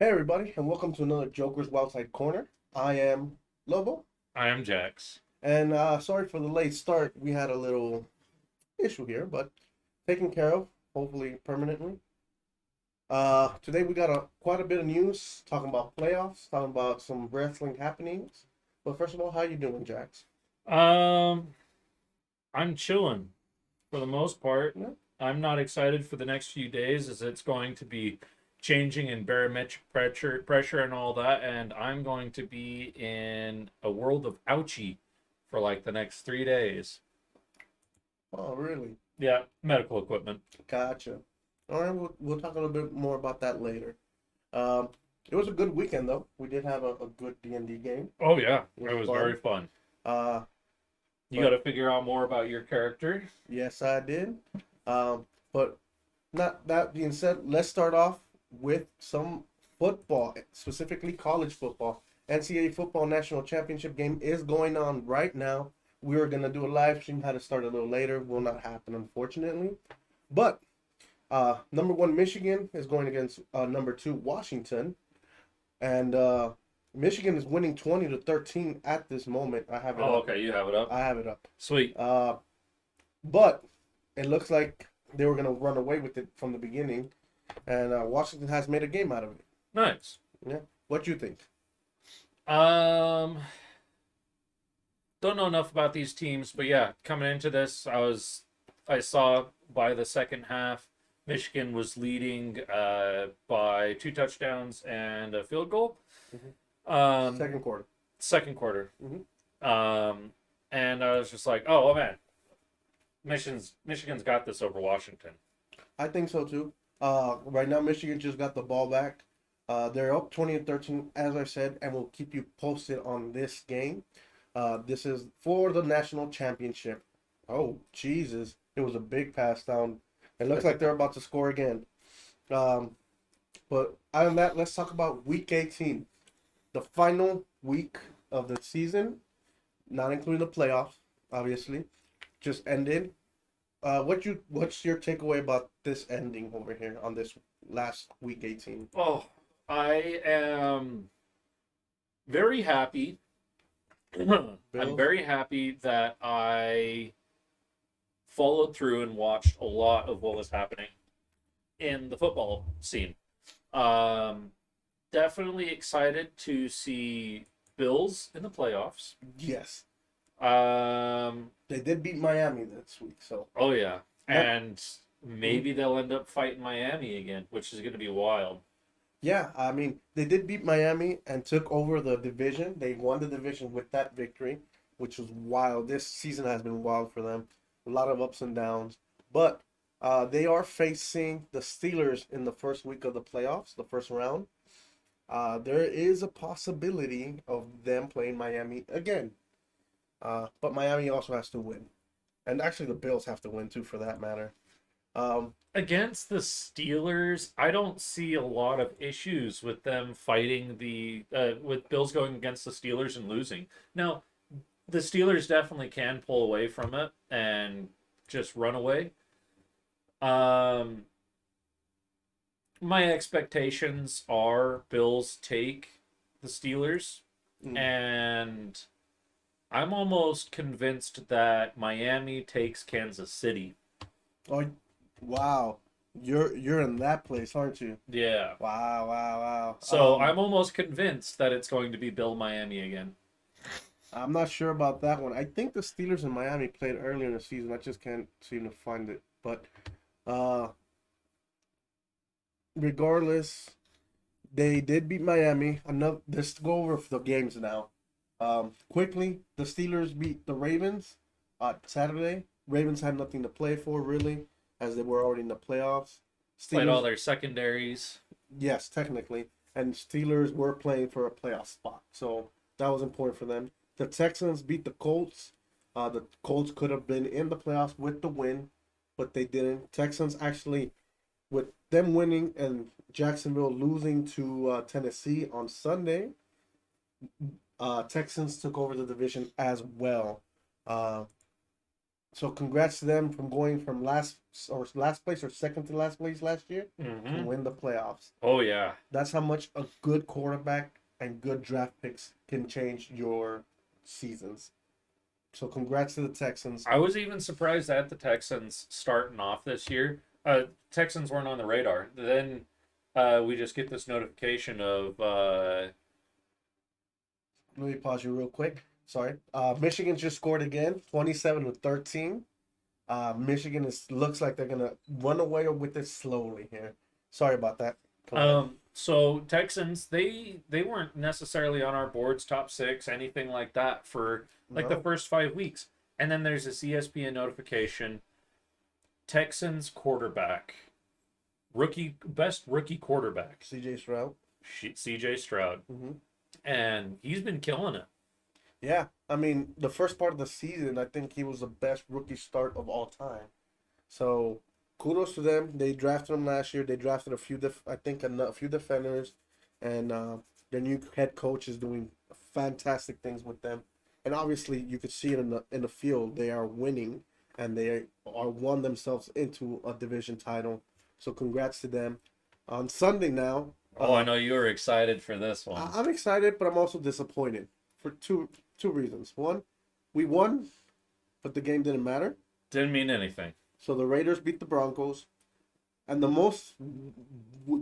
Hey everybody, and welcome to another Joker's Corner. I am Lobo, I am Jax. and sorry for the late start. We had a little issue here, but taken care of, hopefully permanently. Today we got quite a bit of news, talking about playoffs, talking about some wrestling happenings. But first of all, how you doing, Jax? Um, I'm chilling for the most part. Yeah. I'm not excited for the next few days as it's going to be changing in barometric pressure and all that, and I'm going to be in a world of ouchie for like the next 3 days. Oh, really? Yeah, medical equipment. Gotcha. All right, we'll talk a little bit more about that later. Um, it was a good weekend though. We did have a good D&D game. Oh yeah, It it was was fun. very fun. Uh, You got but to figure out more about your character. Yes, I did. But not that being said, let's start off with some football, specifically college football. NCAA football national championship game is going on right now. We were gonna do a live stream, had to start a little later. Will not happen, unfortunately. But number one Michigan is going against number two Washington, and Michigan is winning 20-13 at this moment. I have it Oh, up. okay, you have it up. I have it up. Sweet. But it looks like they were going to run away with it from the beginning, and Washington has made a game out of it. Nice. Yeah. What do you think? Um, don't know enough about these teams, but yeah, coming into this, I saw by the second half, Michigan was leading by two touchdowns and a field goal. Um, Second quarter. Second quarter. Hmm. Um, and I was just like, oh man, Michigan's got this over Washington. I think so too. Right now, Michigan just got the ball back. They're up 20-13, as I said, and we'll keep you posted on this game. This is for the national championship. Oh, Jesus. It was a big pass down. It looks like they're about to score again. Um, but other than that, let's talk about week 18. The final week of the season, not including the playoffs, obviously, just ended. What's your takeaway about this ending over here on this last week 18? Oh, I am very happy. I'm Bills? very happy that I followed through and watched a lot of what was happening in the football scene. Um, Definitely excited to see Bills in the playoffs. Yes. Um, They did beat Miami this week, so oh yeah, that and maybe they'll end up fighting Miami again, which is going to be wild. yeah, I mean, they did beat Miami and took over the division. They won the division with that victory, which was wild. This season has been wild for them. A lot of ups and downs. But they are facing the Steelers in the first week of the playoffs, the first round. There is a possibility of them playing Miami again. But Miami also has to win. And actually, the Bills have to win too, for that matter. Um, Against the Steelers, I don't see a lot of issues with them fighting the with Bills going against the Steelers and losing. Now, the Steelers definitely can pull away from it and just run away. Um, my expectations are Bills take the Steelers, mm. and I'm almost convinced that Miami takes Kansas City. Oh, wow. You're in that place, aren't you? Yeah. Wow, wow, So wow. I'm almost convinced that it's going to be Bill Miami again. I'm not sure about that one. I think the Steelers and Miami played earlier in the season. I just can't seem to find it. But uh, regardless, they did beat Miami. Another. Let's go over the games now. Quickly, the Steelers beat the Ravens Saturday. Ravens had nothing to play for really, as they were already in the playoffs. Played all Steelers, their secondaries. yes, technically, and Steelers were playing for a playoff spot, so that was important for them. The Texans beat the Colts. The Colts could have been in the playoffs with the win, but they didn't. Texans actually, with them winning and Jacksonville losing to Tennessee on Sunday, Texans took over the division as well. Uh, So congrats to them from going from last place or second to last place last year to Hmm. win the playoffs. Oh yeah. That's how much a good quarterback and good draft picks can change your seasons. So congrats to the Texans. I was even surprised at the Texans starting off this year. Texans weren't on the radar. Then we just get this notification of Let me pause you real quick. Sorry. Michigan just scored again, 27-13. Michigan looks like they're gonna run away with it slowly here. Sorry about that. Go ahead. so Texans they weren't necessarily on our boards top six, anything like that for like the No, first 5 weeks. And then there's this ESPN notification. Texans quarterback. Best rookie quarterback. CJ Stroud. CJ Stroud. Hmm. And he's been killing it. Yeah, I mean the first part of the season, I think he was the best rookie start of all time. So kudos to them. They drafted him last year. They drafted a few defenders, and their new head coach is doing fantastic things with them. And obviously, you could see it in the field. They are winning, and they are won themselves into a division title. So congrats to them. On Sunday now. Oh, I know you were excited for this one. I'm excited, but I'm also disappointed for two reasons. One, we won, but the game didn't matter. Didn't mean anything. So the Raiders beat the Broncos, and the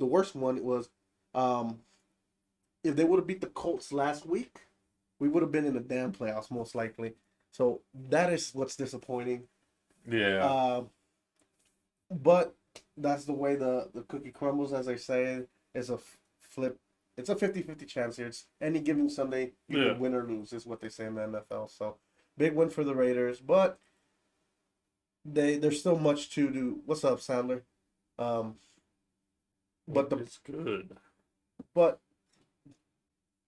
worst one was, um, if they would have beat the Colts last week, we would have been in the damn playoffs most likely. So that is what's disappointing. Yeah. But that's the way the cookie crumbles, as I say. It's a flip. It's a 50-50 chance here. It's any given Sunday, you Yeah. can win or lose, is what they say in the NFL. So big win for the Raiders, but there's still much to do. What's up, Sandler? Um, but It's good. but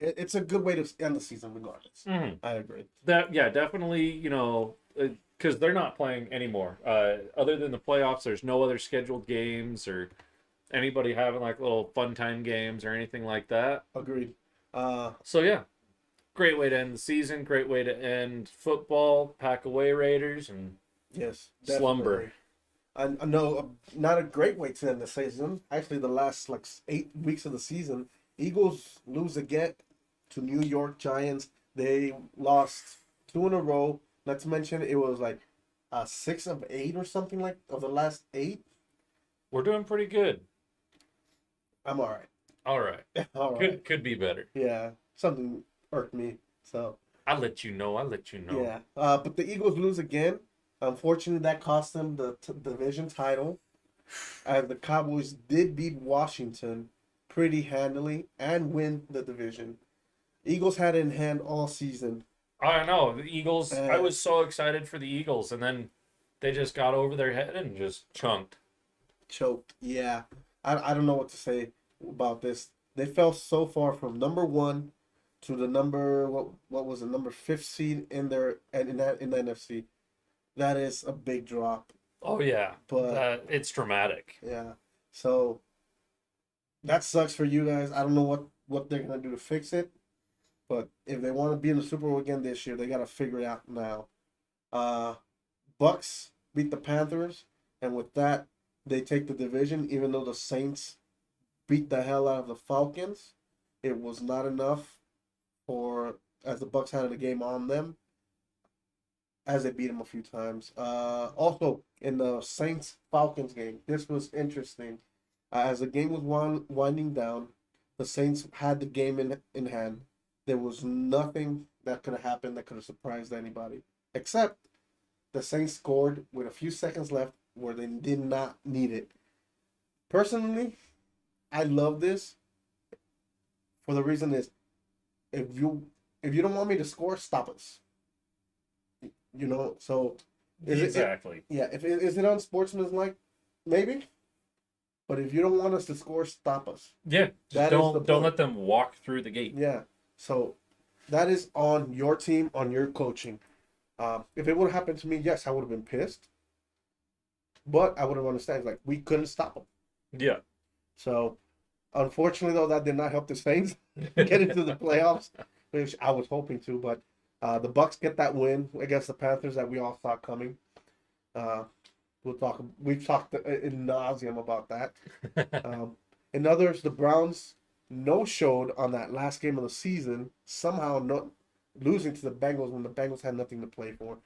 it's a good way to end the season, regardless. Mhm. I agree. That yeah, definitely. You know, because they're not playing anymore. Other than the playoffs, there's no other scheduled games or anybody having like little fun time games or anything like that. Agreed. So yeah, great way to end the season. Great way to end football. Pack away Raiders and Yes. slumber. I know, not a great way to end the season. Actually, the last like 8 weeks of the season, Eagles lose again to New York Giants. They lost two in a row. Not to mention, it was like 6 of 8 or something like of the last 8. We're doing pretty good. I'm all right. All right. All right. Could be better. Yeah, something irked me. So I'll let you know. I'll let you know. yeah, but the Eagles lose again. Unfortunately, that cost them the division title. And the Cowboys did beat Washington pretty handily and win the division. Eagles had it in hand all season. I know the Eagles. I Uh, was so excited for the Eagles, and then they just got over their head and just chunked. Choked. Yeah, I don't know what to say about this. They fell so far from number one to the what was it, number fifth seed in their and in the NFC. That is a big drop. Oh yeah, But it's dramatic. yeah, so that sucks for you guys. I don't know what they're gonna do to fix it, but if they want to be in the Super Bowl again this year, they gotta figure it out now. Uh, Bucks beat the Panthers, and with that, they take the division. Even though the Saints beat the hell out of the Falcons, it was not enough for as the Bucks had the game on them, as they beat them a few times. Also in the Saints Falcons game, this was interesting. As the game was winding down, the Saints had the game in hand. There was nothing that could have happened that could have surprised anybody, except the Saints scored with a few seconds left where they did not need it. Personally, I love this for the reason is if you don't want me to score, stop us. So Exactly. yeah, if is it unsportsmanlike? Maybe. But if you don't want us to score, stop us. Yeah. Just That is the don't point. let them walk through the gate. Yeah. So that is on your team, on your coaching. If it would have happened to me, yes, I would have been pissed. But I would have understood, like, we couldn't stop them. Yeah. So, unfortunately, though, that did not help the Saints get into the playoffs, which I was hoping to. But the Bucks get that win against the Panthers that we all saw coming. Uh, we'll talk. We've talked in nauseum about that. Um, in others, the Browns no showed on that last game of the season, somehow not losing to the Bengals when the Bengals had nothing to play for.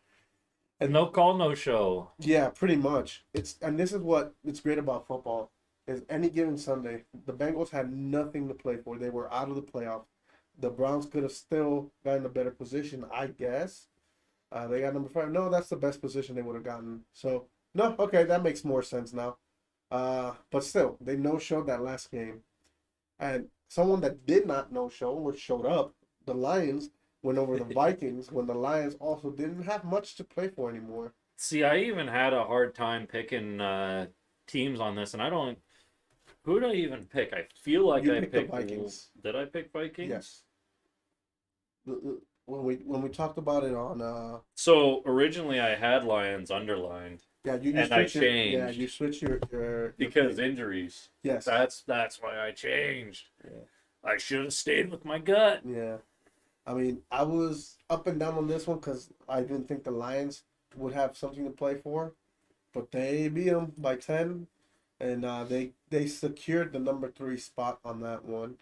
And No call, no show. yeah, pretty much. And this is what it's great about football is any given Sunday, the Bengals had nothing to play for. They were out of the playoffs. The Browns could have still gotten a better position, I guess. They got number 5. No, that's the best position they would have gotten. So no, okay, that makes more sense now. But still, they no showed that last game. And someone that did not no show or showed up, the Lions went over the Vikings when the Lions also didn't have much to play for anymore. See, I even had a hard time picking teams on this, and I don't. Who did I even pick? I feel like You I picked the picked Vikings. Did I pick Vikings? Yes. When we talked about it on So originally I had Lions underlined yeah you and I switch your, yeah changed you switch your because injuries. yes That's why I changed. yeah. I should have stayed with my gut. Yeah. I mean, I was up and down on this one because I didn't think the Lions would have something to play for, but they beat them by 10, and they secured the number 3 spot on that one.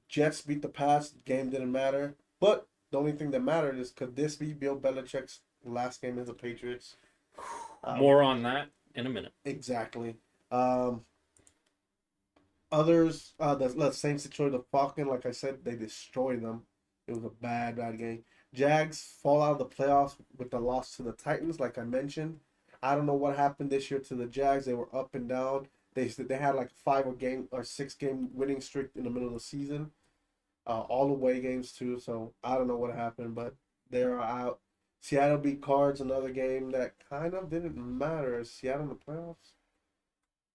Jets beat the Pats. Game didn't matter, but the only thing that mattered is could this be Bill Belichick's last game as the Patriots? More on that in a minute. Exactly. Um, Others, the Saints destroyed the Falcons. Like I said, they destroyed them. It was a bad, bad game. Jags fall out of the playoffs with the loss to the Titans, like I mentioned. I don't know what happened this year to the Jags. They were up and down. They had like 6 game winning streak in the middle of the season. All away games too. So I don't know what happened, but they're out. Seattle beat Cards, another game that kind of didn't matter. Is Seattle in the playoffs?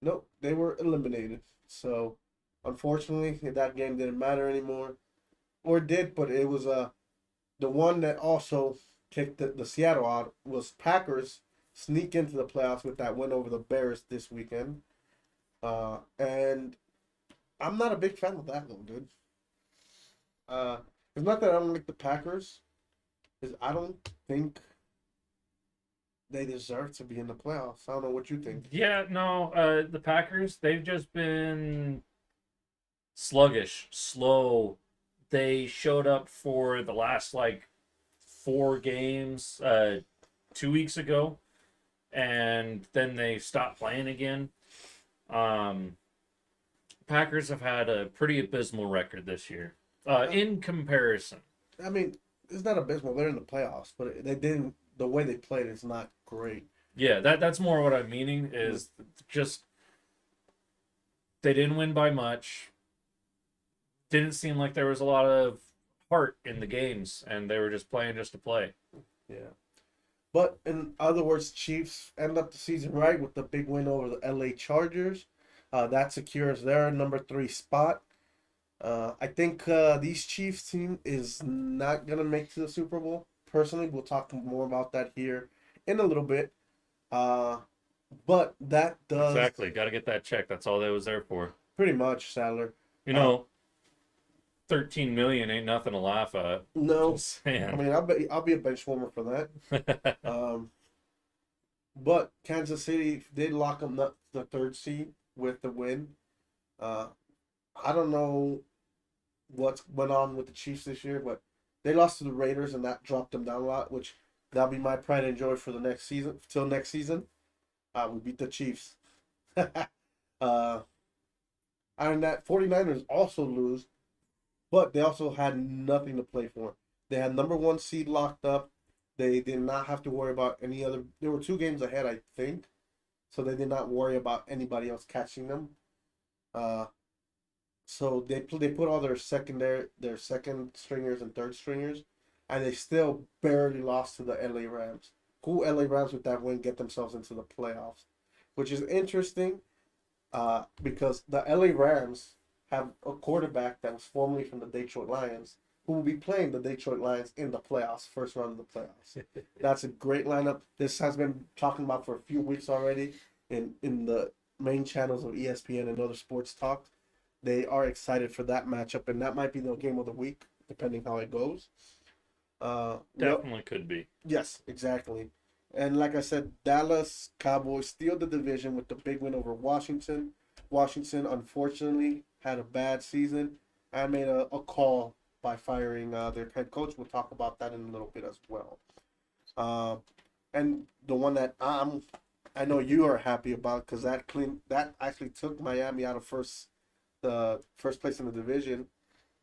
Nope, they were eliminated. So unfortunately, that game didn't matter anymore, or it did, but it was the one that also kicked the Seattle out was Packers sneak into the playoffs with that win over the Bears this weekend. And I'm not a big fan of that one, dude. Uh, it's not that I don't like the Packers, is I don't think they deserve to be in the playoffs. I don't know what you think. Yeah, no, the Packers, they've just been sluggish, slow. They showed up for the last like 4 games 2 weeks ago, and then they stopped playing again. Um, Packers have had a pretty abysmal record this year. In comparison. I mean, it's not abysmal. They're in the playoffs, but they didn't. The way they played is not great. Yeah, that's more what I'm meaning is just they didn't win by much. Didn't seem like there was a lot of heart in the games, and they were just playing just to play. Yeah. But in other words, Chiefs end up the season right with the big win over the LA Chargers. That secures their number 3 spot. I think these Chiefs team is not gonna make to the Super Bowl. Personally, we'll talk more about that here in a little bit. But that does Exactly. Got to get that check. That's all that was there for. pretty much, Sadler. You know, 13 million ain't nothing to laugh at. No, Just saying. I mean I'll be a bench warmer for that. But Kansas City did lock them up the 3rd seed with the win. I don't know what's went on with the Chiefs this year, but they lost to the Raiders and that dropped them down a lot, which that'll be my pride and joy for the next season. Till next season, we beat the Chiefs. And that 49ers also lose, but they also had nothing to play for. They had number 1 seed locked up. They did not have to worry about any other. There were 2 games ahead, I think, so they did not worry about anybody else catching them. So they put all their second stringers and third stringers, and they still barely lost to the LA Rams. Who LA Rams with that win get themselves into the playoffs, which is interesting, because the LA Rams have a quarterback that was formerly from the Detroit Lions, who will be playing the Detroit Lions in the playoffs, first round of the playoffs. That's a great lineup. This has been talking about for a few weeks already in the main channels of ESPN and other sports talks. They are excited for that matchup, and that might be the game of the week, depending how it goes. Definitely could be. Yes, exactly. And like I said, Dallas Cowboys steal the division with the big win over Washington. Washington, unfortunately, had a bad season. I made a call by firing their head coach. We'll talk about that in a little bit as well. Uh, and the one that I know you are happy about because that actually took Miami out of the first place in the division.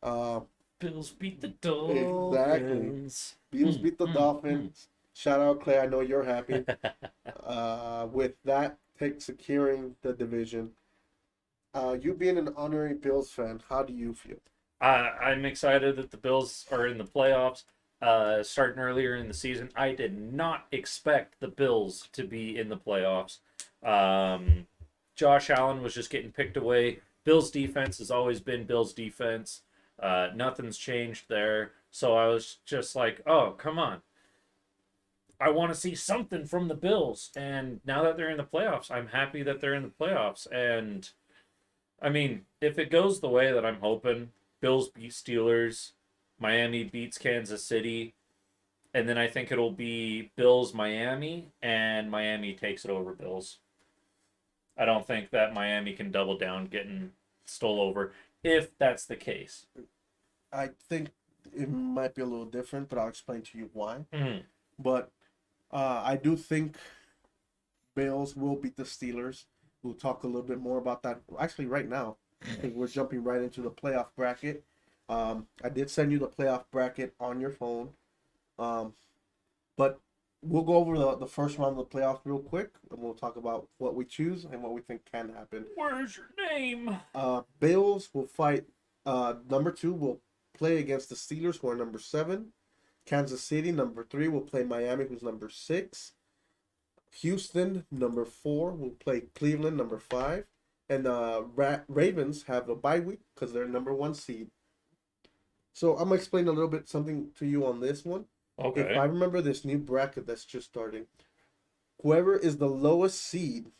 Uh, Bills beat the exactly. Dolphins. Bills beat the Hmm. Dolphins. Shout out Clay. I know you're happy. With that pick securing the division. You being an honorary Bills fan, how do you feel? I'm excited that the Bills are in the playoffs. Starting earlier in the season, I did not expect the Bills to be in the playoffs. Um, Josh Allen was just getting picked away. Bills defense has always been Bills defense. Nothing's changed there. So I was just like, oh, come on. I want to see something from the Bills. And now that they're in the playoffs, I'm happy that they're in the playoffs. And I mean, if it goes the way that I'm hoping, Bills beat Steelers, Miami beats Kansas City, and then I think it'll be Bills Miami, and Miami takes it over Bills. I don't think that Miami can double down getting stole over if that's the case. I think it might be a little different, but I'll explain to you why. Mm. But I do think Bills will beat the Steelers. We'll talk a little bit more about that actually right now. I think we're jumping right into the playoff bracket. I did send you the playoff bracket on your phone. Um, but we'll go over the first round of the playoffs real quick, and we'll talk about what we choose and what we think can happen. Where's your name? Bills will fight. Number 2 will play against the Steelers, who are number 7. Kansas City, number 3, will play Miami, who's number 6. Houston, number 4, will play Cleveland, number 5. And Ravens have a bye week because they're number 1 seed. So I'm gonna explain a little bit something to you on this one. If Okay. I remember this new bracket that's just starting, whoever is the lowest seed,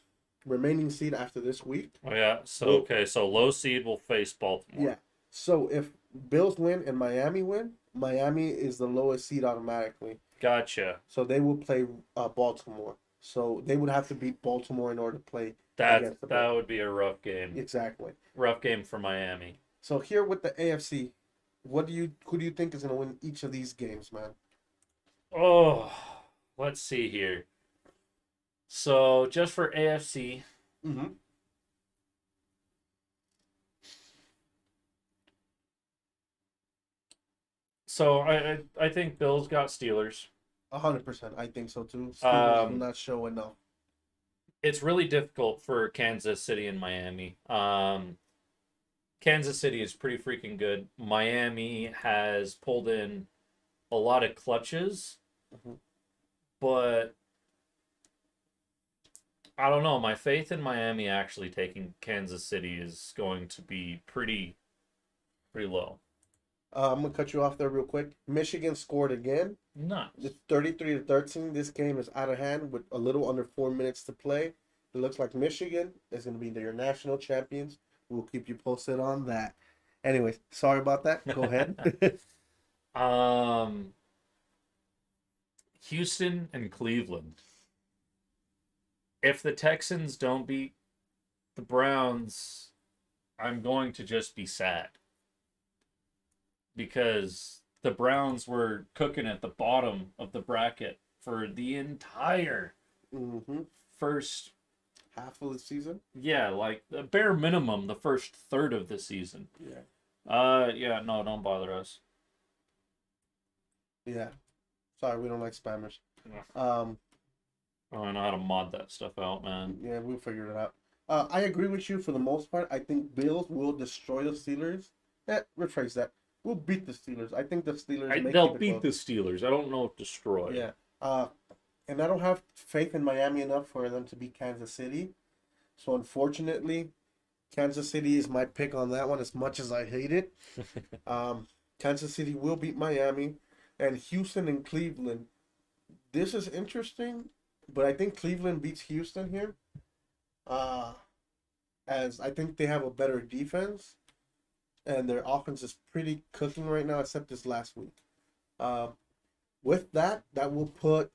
remaining seed after this week, Oh yeah. So will okay. So low seed will face Baltimore. yeah. So if Bills win and Miami win, Miami is the lowest seed automatically. Gotcha. So they will play Baltimore. So they would have to beat Baltimore in order to play That against the that Bills. would be a rough game. Exactly. Rough game for Miami. So here with the AFC, who do you think is going to win each of these games, man? Oh, let's see here. So just for AFC, Mm-hmm. so I think Bills got Steelers. 100%. I think so too. Steelers do Um, not show enough. it's really difficult for Kansas City and Miami. Kansas City is pretty freaking good. Miami has pulled in a lot of clutches, Mhm. but I don't know. My faith in Miami actually taking Kansas City is going to be pretty low. I'm gonna cut you off there real quick. Michigan scored again. Nice. It's 33-13. This game is out of hand with a little under 4 minutes to play. It looks like Michigan is gonna be their national champions. We'll keep you posted on that. Anyways, sorry about that. Go ahead. Um, Houston and Cleveland. If the Texans don't beat the Browns, I'm going to just be sad because the Browns were cooking at the bottom of the bracket for the entire Mm-hmm. first, Half of the season. yeah, like the bare minimum, the first third of the season. Yeah. Yeah, no, don't bother us. Yeah. Sorry, we don't like spammers. Yeah. Um. I don't know how to mod that stuff out, man. Yeah, we'll figure it out. I agree with you for the most part. I think Bills will destroy the Steelers. Rephrase that. We'll beat the Steelers. I think the Steelers may They'll keep it beat the close. Steelers. I don't know if destroy. Yeah. And I don't have faith in Miami enough for them to beat Kansas City. So unfortunately, Kansas City is my pick on that one. As much as I hate it, Kansas City will beat Miami, and Houston and Cleveland. This is interesting, but I think Cleveland beats Houston here. Uh, as I think they have a better defense, and their offense is pretty cooking right now, except this last week. Uh, with that, that will put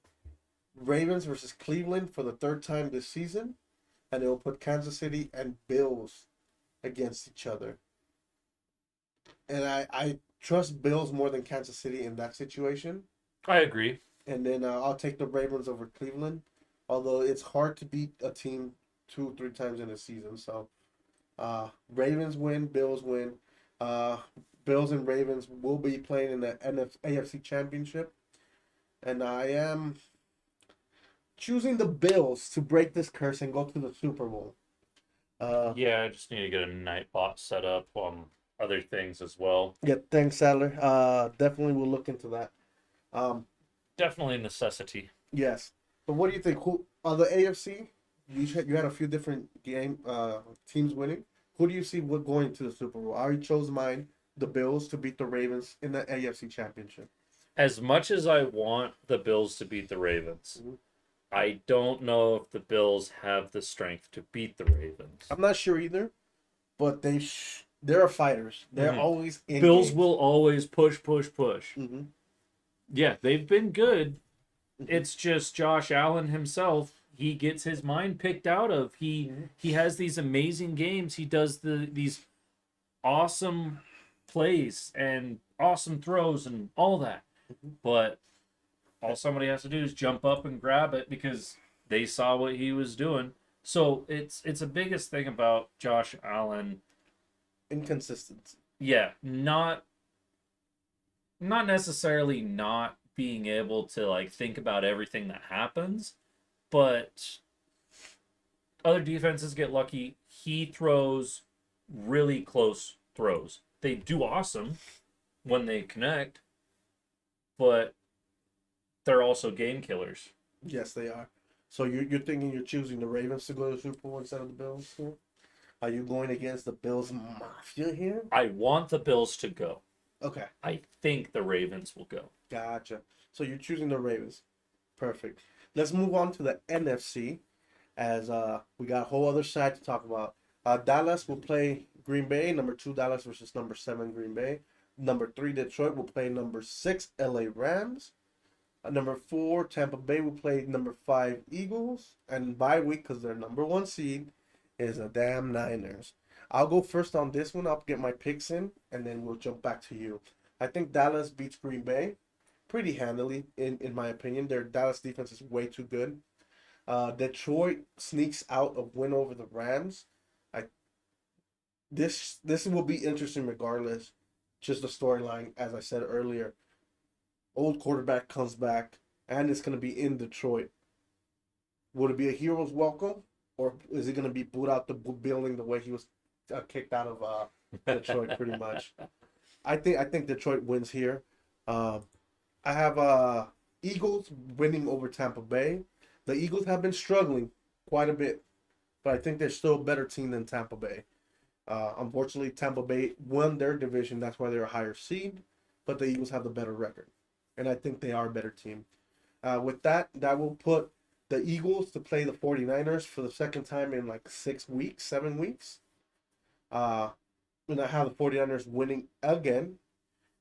Ravens versus Cleveland for the third time this season, and it will put Kansas City and Bills against each other. And I trust Bills more than Kansas City in that situation. I agree. And then I'll take the Ravens over Cleveland, although it's hard to beat a team 2 or 3 times in a season. So Ravens win, Bills win. Bills and Ravens will be playing in the AFC Championship, and I am choosing the Bills to break this curse and go to the Super Bowl. Yeah, I just need to get a Nightbot set up on other things as well. Yeah, thanks, Sadler. Definitely we'll look into that. Definitely a necessity. Yes, but what do you think? Who on the AFC? You had a few different teams winning. Who do you see going to the Super Bowl? I already chose mine, the Bills, to beat the Ravens in the AFC Championship. As much as I want the Bills to beat the Ravens, Mhm. I don't know if the Bills have the strength to beat the Ravens. I'm not sure either, but they're fighters. They're Mhm. always in Bills games. will always push. Mm-hmm. Yeah, they've been good. Mhm. It's just Josh Allen himself. He gets his mind picked out of. He has these amazing games. He does these awesome plays and awesome throws and all that. Mhm. But all somebody has to do is jump up and grab it because they saw what he was doing. So it's a biggest thing about Josh Allen. Inconsistency. Yeah, not necessarily not being able to like think about everything that happens, but other defenses get lucky. He throws really close throws. They do awesome when they connect, but they're also game killers. Yes, they are. So you're thinking you're choosing the Ravens to go to the Super Bowl instead of the Bills here? Are you going against the Bills Mafia here? I want the Bills to go. Okay, I think the Ravens will go. gotcha. So you're choosing the Ravens. Perfect. Let's move on to the NFC, as we got a whole other side to talk about. Dallas will play Green Bay, number 2 Dallas versus number 7 Green Bay. Number 3 Detroit will play number 6 LA Rams. Number 4 Tampa Bay will play number 5 Eagles. And bye week, because they're number 1 seed, is the damn Niners. I'll go first on this one. I'll get my picks in, and then we'll jump back to you. I think Dallas beats Green Bay pretty handily, in my opinion. Their Dallas defense is way too good. Detroit sneaks out a win over the Rams. I this will be interesting regardless. Just the storyline, as I said earlier. Old quarterback comes back, and it's going to be in Detroit. Would it be a hero's welcome, or is he going to be booed out the building the way he was kicked out of Detroit, pretty much? I think Detroit wins here. I have Eagles winning over Tampa Bay. The Eagles have been struggling quite a bit, but I think they're still a better team than Tampa Bay. Unfortunately, Tampa Bay won their division. That's why they're a higher seed, but the Eagles have the better record, and I think they are a better team. With that will put the Eagles to play the 49ers for the second time in like 6 weeks, 7 weeks. And I have the 49ers winning again.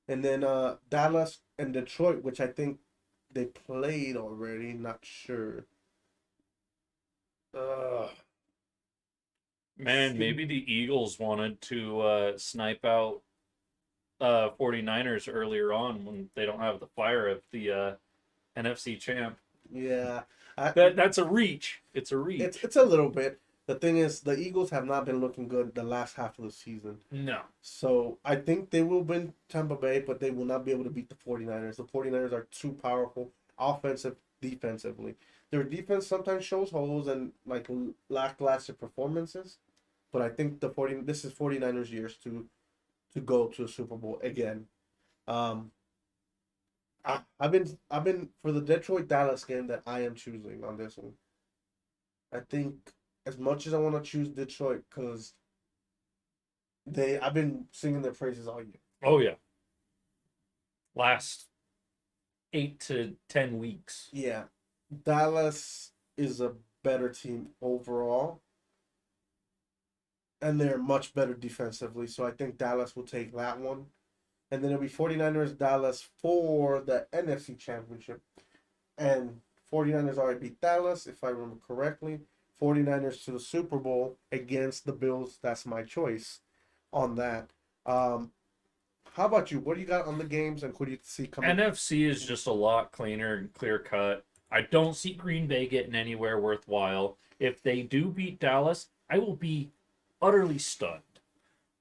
And then Dallas and Detroit, which I think they played already, not sure. Man, maybe the Eagles wanted to snipe out 49ers earlier on when they don't have the fire of the NFC champ. Yeah. That's a reach. It's a reach. It's a little bit. The thing is, the Eagles have not been looking good the last half of the season. No. So I think they will win Tampa Bay, but they will not be able to beat the 49ers. The 49ers are too powerful, offensive, defensively. Their defense sometimes shows holes and like lackluster performances, but I think this is 49ers years to go to a Super Bowl again. I've been for the Detroit Dallas game that I am choosing on this one. I think as much as I want to choose Detroit because I've been singing their praises all year. Oh yeah. Last 8 to 10 weeks. Yeah, Dallas is a better team overall, and they're much better defensively. So I think Dallas will take that one. And then it'll be 49ers Dallas for the NFC Championship. And 49ers already beat Dallas, if I remember correctly. 49ers to the Super Bowl against the Bills. That's my choice on that. Um, how about you? What do you got on the games and who do you see coming? NFC is just a lot cleaner and clear cut. I don't see Green Bay getting anywhere worthwhile. If they do beat Dallas, I will be utterly stunned.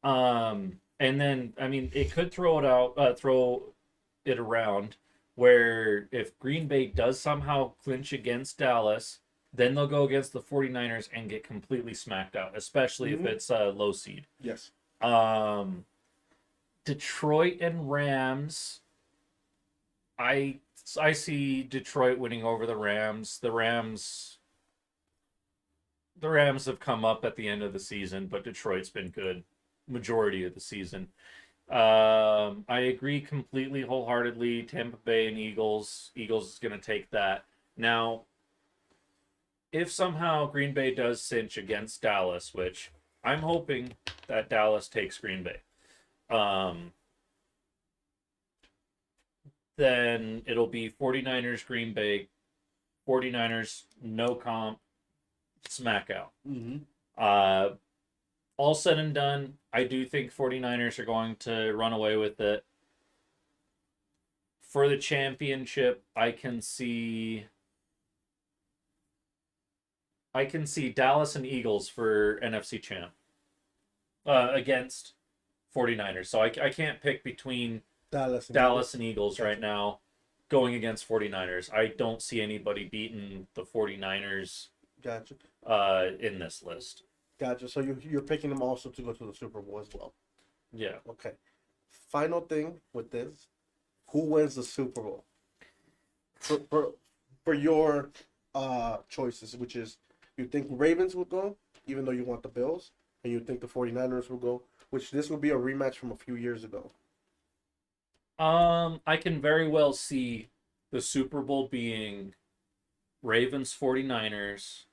And then I mean, it could throw it around, where if Green Bay does somehow clinch against Dallas, then they'll go against the 49ers and get completely smacked out, especially if it's a low seed. Yes. Um, Detroit and Rams. I see Detroit winning over the Rams. The Rams have come up at the end of the season, but Detroit's been good majority of the season. I agree completely, wholeheartedly. Tampa Bay and Eagles. Eagles is going to take that. Now, if somehow Green Bay does cinch against Dallas, which I'm hoping that Dallas takes Green Bay, then it'll be 49ers, Green Bay, 49ers, no comp, smack out. Mm-hmm. All said and done, I do think 49ers are going to run away with it. For the championship, I can see Dallas and Eagles for NFC champ against 49ers. So I can't pick between Dallas and Eagles right now going against 49ers. I don't see anybody beating the 49ers Gotcha. In this list. Gotcha. So you're picking them also to go to the Super Bowl as well. Yeah. Okay. Final thing with this: who wins the Super Bowl? For your choices, which is you think Ravens will go, even though you want the Bills, and you think the 49ers will go, which this will be a rematch from a few years ago. I can very well see the Super Bowl being Ravens 49ers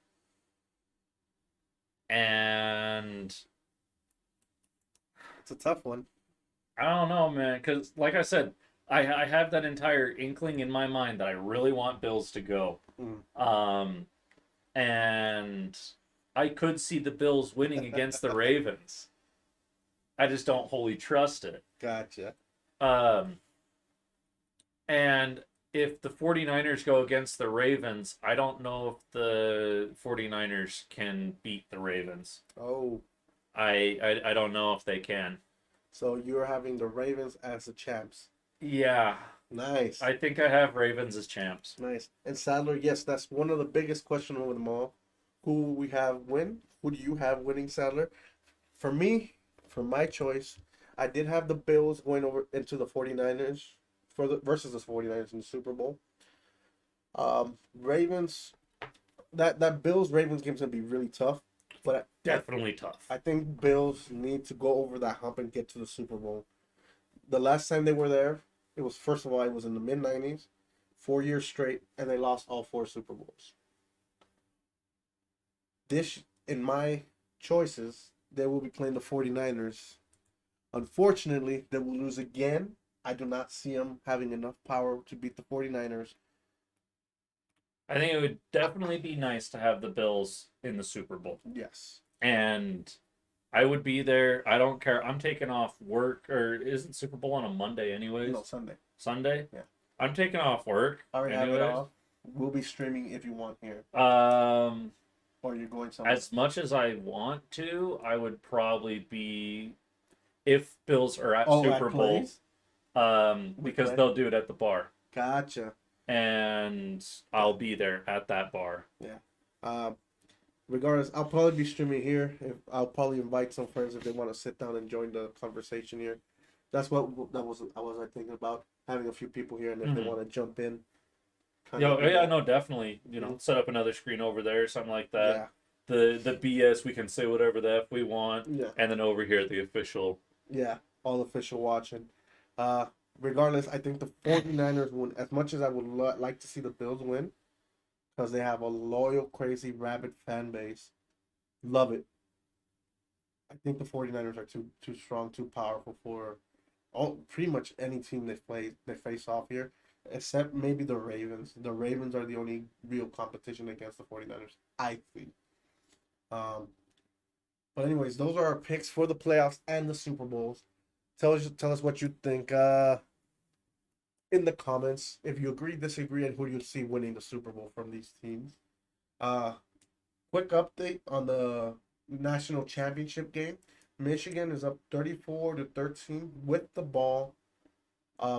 and It's a tough one. I don't know, man, because like I said, I have that entire inkling in my mind that I really want Bills to go. And I could see the Bills winning against the Ravens. I just don't wholly trust it. Gotcha. And if the 49ers go against the Ravens, I don't know if the 49ers can beat the Ravens. Oh. I don't know if they can. So you're having the Ravens as the champs. Yeah. Nice. I think I have Ravens as champs. Nice. And Sadler, yes, that's one of the biggest questions over them all. Who we have win? Who do you have winning, Sadler? For me, for my choice, I did have the Bills going over into the 49ers versus the 49ers in the Super Bowl. Ravens, that Bills Ravens game's gonna be really tough, but Definitely tough. I think Bills need to go over that hump and get to the Super Bowl. The last time they were there, it was in the mid '90s, 4 years straight, and they lost all 4 Super Bowls. In my choices, they will be playing the 49ers. Unfortunately, they will lose again. I do not see them having enough power to beat the 49ers. I think it would definitely be nice to have the Bills in the Super Bowl. Yes. And I would be there. I don't care. I'm taking off work, or isn't Super Bowl on a Monday anyways? No, Sunday. Sunday? Yeah. I'm taking off work. I already anyways. have it off. We'll be streaming if you want here. Or you're going somewhere. As much as I want to, I would probably be, if Bills are at Super Bowl, because they'll do it at the bar. Gotcha. And I'll be there at that bar. Yeah. Regardless, I'll probably be streaming here. I'll probably invite some friends if they want to sit down and join the conversation here. That's what I was thinking about, having a few people here, and if they want to jump in. No, definitely. Set up another screen over there, something like that. Yeah. The BS, we can say whatever the F we want. Yeah. And then over here, the official. Yeah, all official watching. Regardless, I think the 49ers win. As much as I would like to see the Bills win, because they have a loyal, crazy, rabid fan base. Love it. I think the 49ers are too strong, too powerful for pretty much any team they face off here. except maybe the Ravens. The Ravens are the only real competition against the 49ers, I think. Um, but anyways, those are our picks for the playoffs and the Super Bowls. Tell us what you think in the comments. If you agree, disagree, and who do you see winning the Super Bowl from these teams. Uh, Quick update on the national championship game. Michigan is up 34-13 with the ball,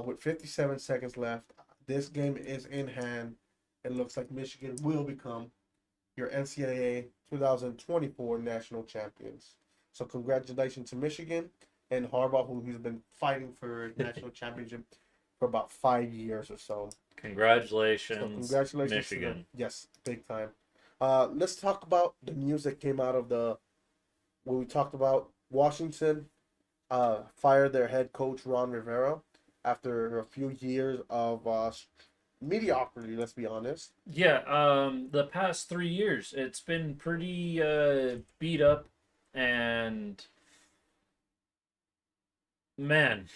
with 57 seconds left. This game is in hand. It looks like Michigan will become your NCAA 2024 national champions. So congratulations to Michigan and Harbaugh, who has been fighting for national championship for about 5 years or so. Congratulations, So congratulations to Michigan. them. Yes, big time. Let's talk about the news that came out of when we talked about Washington fired their head coach Ron Rivera after a few years of mediocrity. Let's be honest. Yeah, the past 3 years, it's been pretty beat up, and man,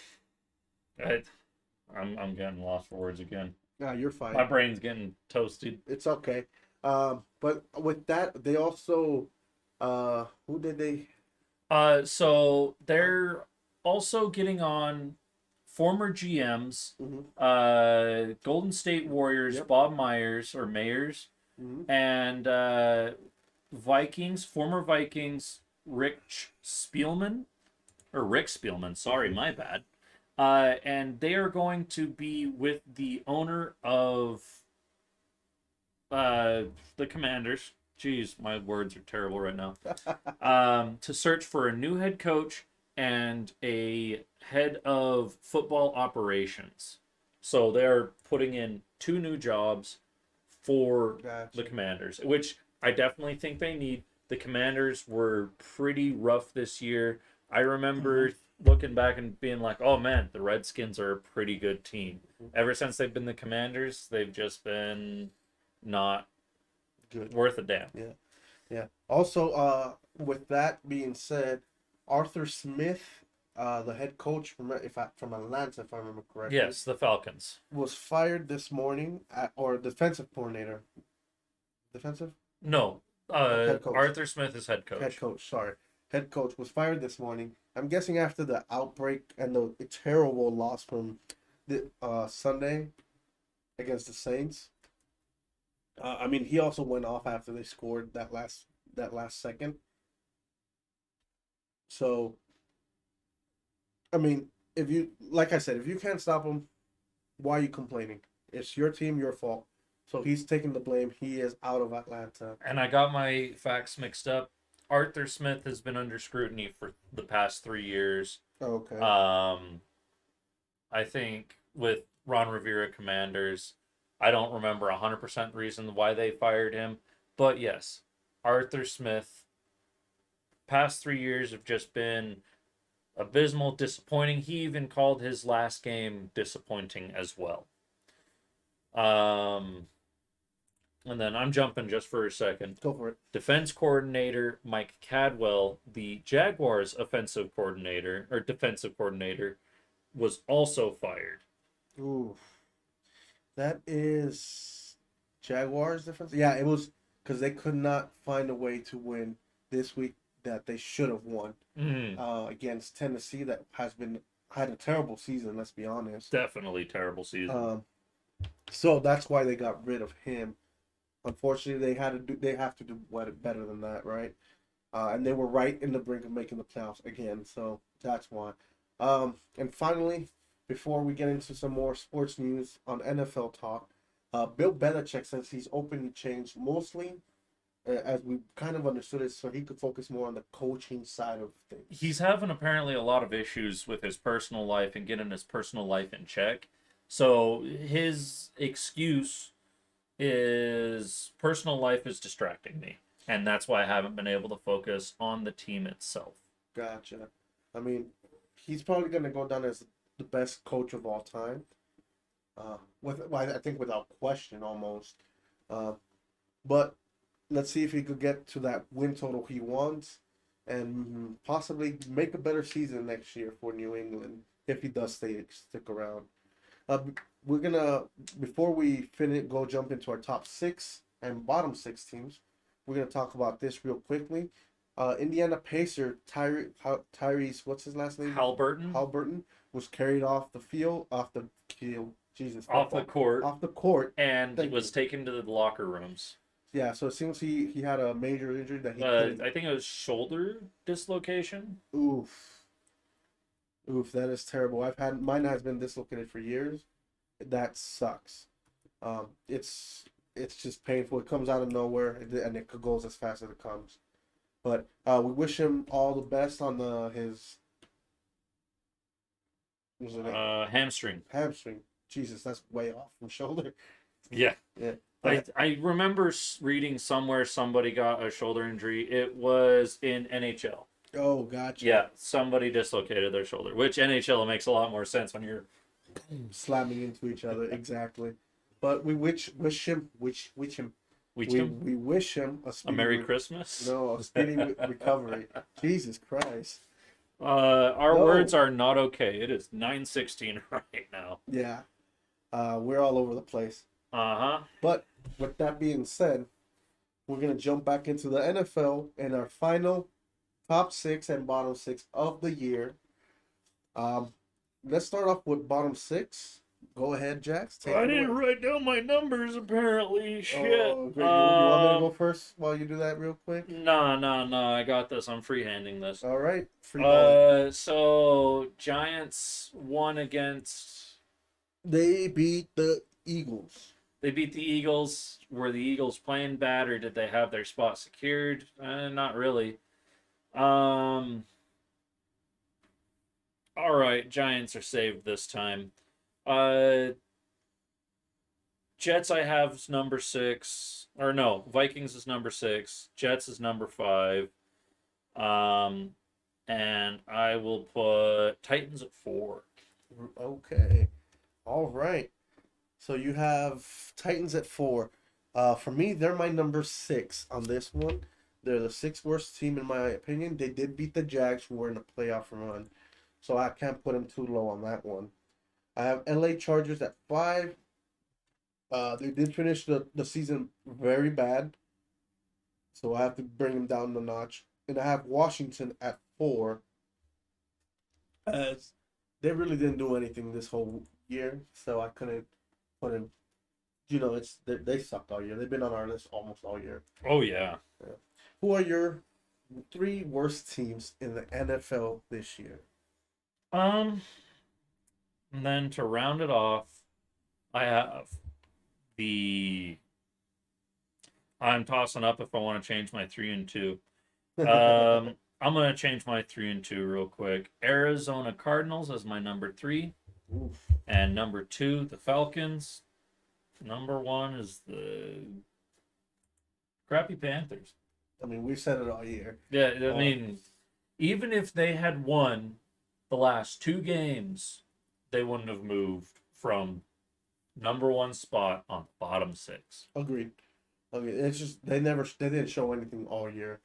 I'm getting lost for words again. Yeah, you're fine. My brain's getting toasted. It's okay. But with that, they also who did they? So they're also getting on former GMs, Golden State Warriors, Yep. Bob Myers or Mayers, and former Vikings, Rick Spielman. Sorry, my bad. And they are going to be with the owner of the Commanders. Jeez, my words are terrible right now. To search for a new head coach and a head of football operations. So they're putting in 2 new jobs for the Commanders, which I definitely think they need. The Commanders were pretty rough this year. I remember looking back and being like, oh man, the Redskins are a pretty good team. Ever since they've been the Commanders, they've just been not Good. Worth a damn. Yeah. Also, with that being said, Arthur Smith, the head coach from Atlanta, if I remember correctly. Yes, the Falcons. Was fired this morning, or defensive coordinator. Defensive? No. Head coach. Arthur Smith is head coach. Head coach, sorry. Head coach was fired this morning. I'm guessing after the outbreak and the terrible loss from the Sunday against the Saints. I mean, he also went off after they scored that last second. So, I mean, like I said, if you can't stop him, why are you complaining? It's your team, your fault. So he's taking the blame. He is out of Atlanta. And I got my facts mixed up. Arthur Smith has been under scrutiny for the past 3 years. Okay. I think with Ron Rivera Commanders, I don't remember 100% the reason why they fired him. But yes, Arthur Smith, past 3 years have just been abysmal, disappointing. He even called his last game disappointing as well. And then I'm jumping just for a second. Go for it. Defense coordinator Mike Caldwell, the Jaguars defensive coordinator, was also fired. Ooh. That is Jaguars defense? Yeah, it was because they could not find a way to win this week that they should have won against Tennessee that had a terrible season, let's be honest. Definitely terrible season. So that's why they got rid of him. Unfortunately, they have to do better than that, right? And they were right in the brink of making the playoffs again, so that's why. And finally, before we get into some more sports news on NFL talk, Bill Belichick says he's openly changed mostly, as we kind of understood it, so he could focus more on the coaching side of things. He's having apparently a lot of issues with his personal life and getting his personal life in check. So his excuse is personal life is distracting me, and that's why I haven't been able to focus on the team itself. Gotcha. I mean, he's probably going to go down as the best coach of all time. I think without question, almost. But let's see if he could get to that win total he wants, and possibly make a better season next year for New England if he does stick around. we're gonna before we finish go jump into our top 6 and bottom 6 teams, we're gonna talk about this real quickly. Indiana Pacer Tyrese, what's his last name? Halliburton Halliburton was carried off the field, off the field. Jesus, off the court, off the court, and Thank was you. taken to the locker rooms. Yeah, so it seems he had a major injury that he couldn't. I think it was shoulder dislocation. Oof, oof, that is terrible. Mine has been dislocated for years. That sucks. It's just painful. It comes out of nowhere, and it goes as fast as it comes. But we wish him all the best on his what was it, Hamstring. hamstring. Jesus, that's way off from shoulder. Yeah. Yeah. I remember reading somewhere somebody got a shoulder injury. It was in NHL. Oh, gotcha. Yeah, somebody dislocated their shoulder, which NHL makes a lot more sense when you're Slamming into each other, exactly. But we wish him we wish him a a Merry Christmas. no a speedy recovery. Jesus Christ. Our No. words are not okay. It is 9:16 right now. Yeah. We're all over the place. Uh-huh. But with that being said, we're gonna jump back into the NFL and our final top 6 and bottom 6 of the year. Let's start off with bottom 6. Go ahead, Jax. Take I it didn't away. write down my numbers apparently. Shit. Oh, great. You want me to go first while you do that real quick? No. I got this. I'm freehanding this. All right. Free ball. So Giants won against. They beat the Eagles. They beat the Eagles. Were the Eagles playing bad, or did they have their spot secured? Not really. All right, Giants are saved this time. Jets I have is number 6. Or no, Vikings is number 6. Jets is number 5. And I will put Titans at 4. Okay. All right. So you have Titans at 4. For me, they're my number 6 on this one. They're the 6th worst team in my opinion. They did beat the Jags, who were in a playoff run. So I can't put them too low on that one. I have LA Chargers at 5. They did finish the season very bad. So I have to bring them down a notch. And I have Washington at 4. As they really didn't do anything this whole year. So I couldn't put in. They sucked all year. They've been on our list almost all year. Oh, yeah. Who are your 3 worst teams in the NFL this year? And then to round it off, I have I'm tossing up if I want to change my 3 and 2. I'm going to change my 3 and 2 real quick. Arizona Cardinals as my number 3. Oof. And number 2, the Falcons. Number 1 is the crappy Panthers. I mean, we've said it all year. Yeah, I mean, even if they had won the last 2 games, they wouldn't have moved from number 1 spot on the bottom 6. Agreed. It's just they didn't show anything all year.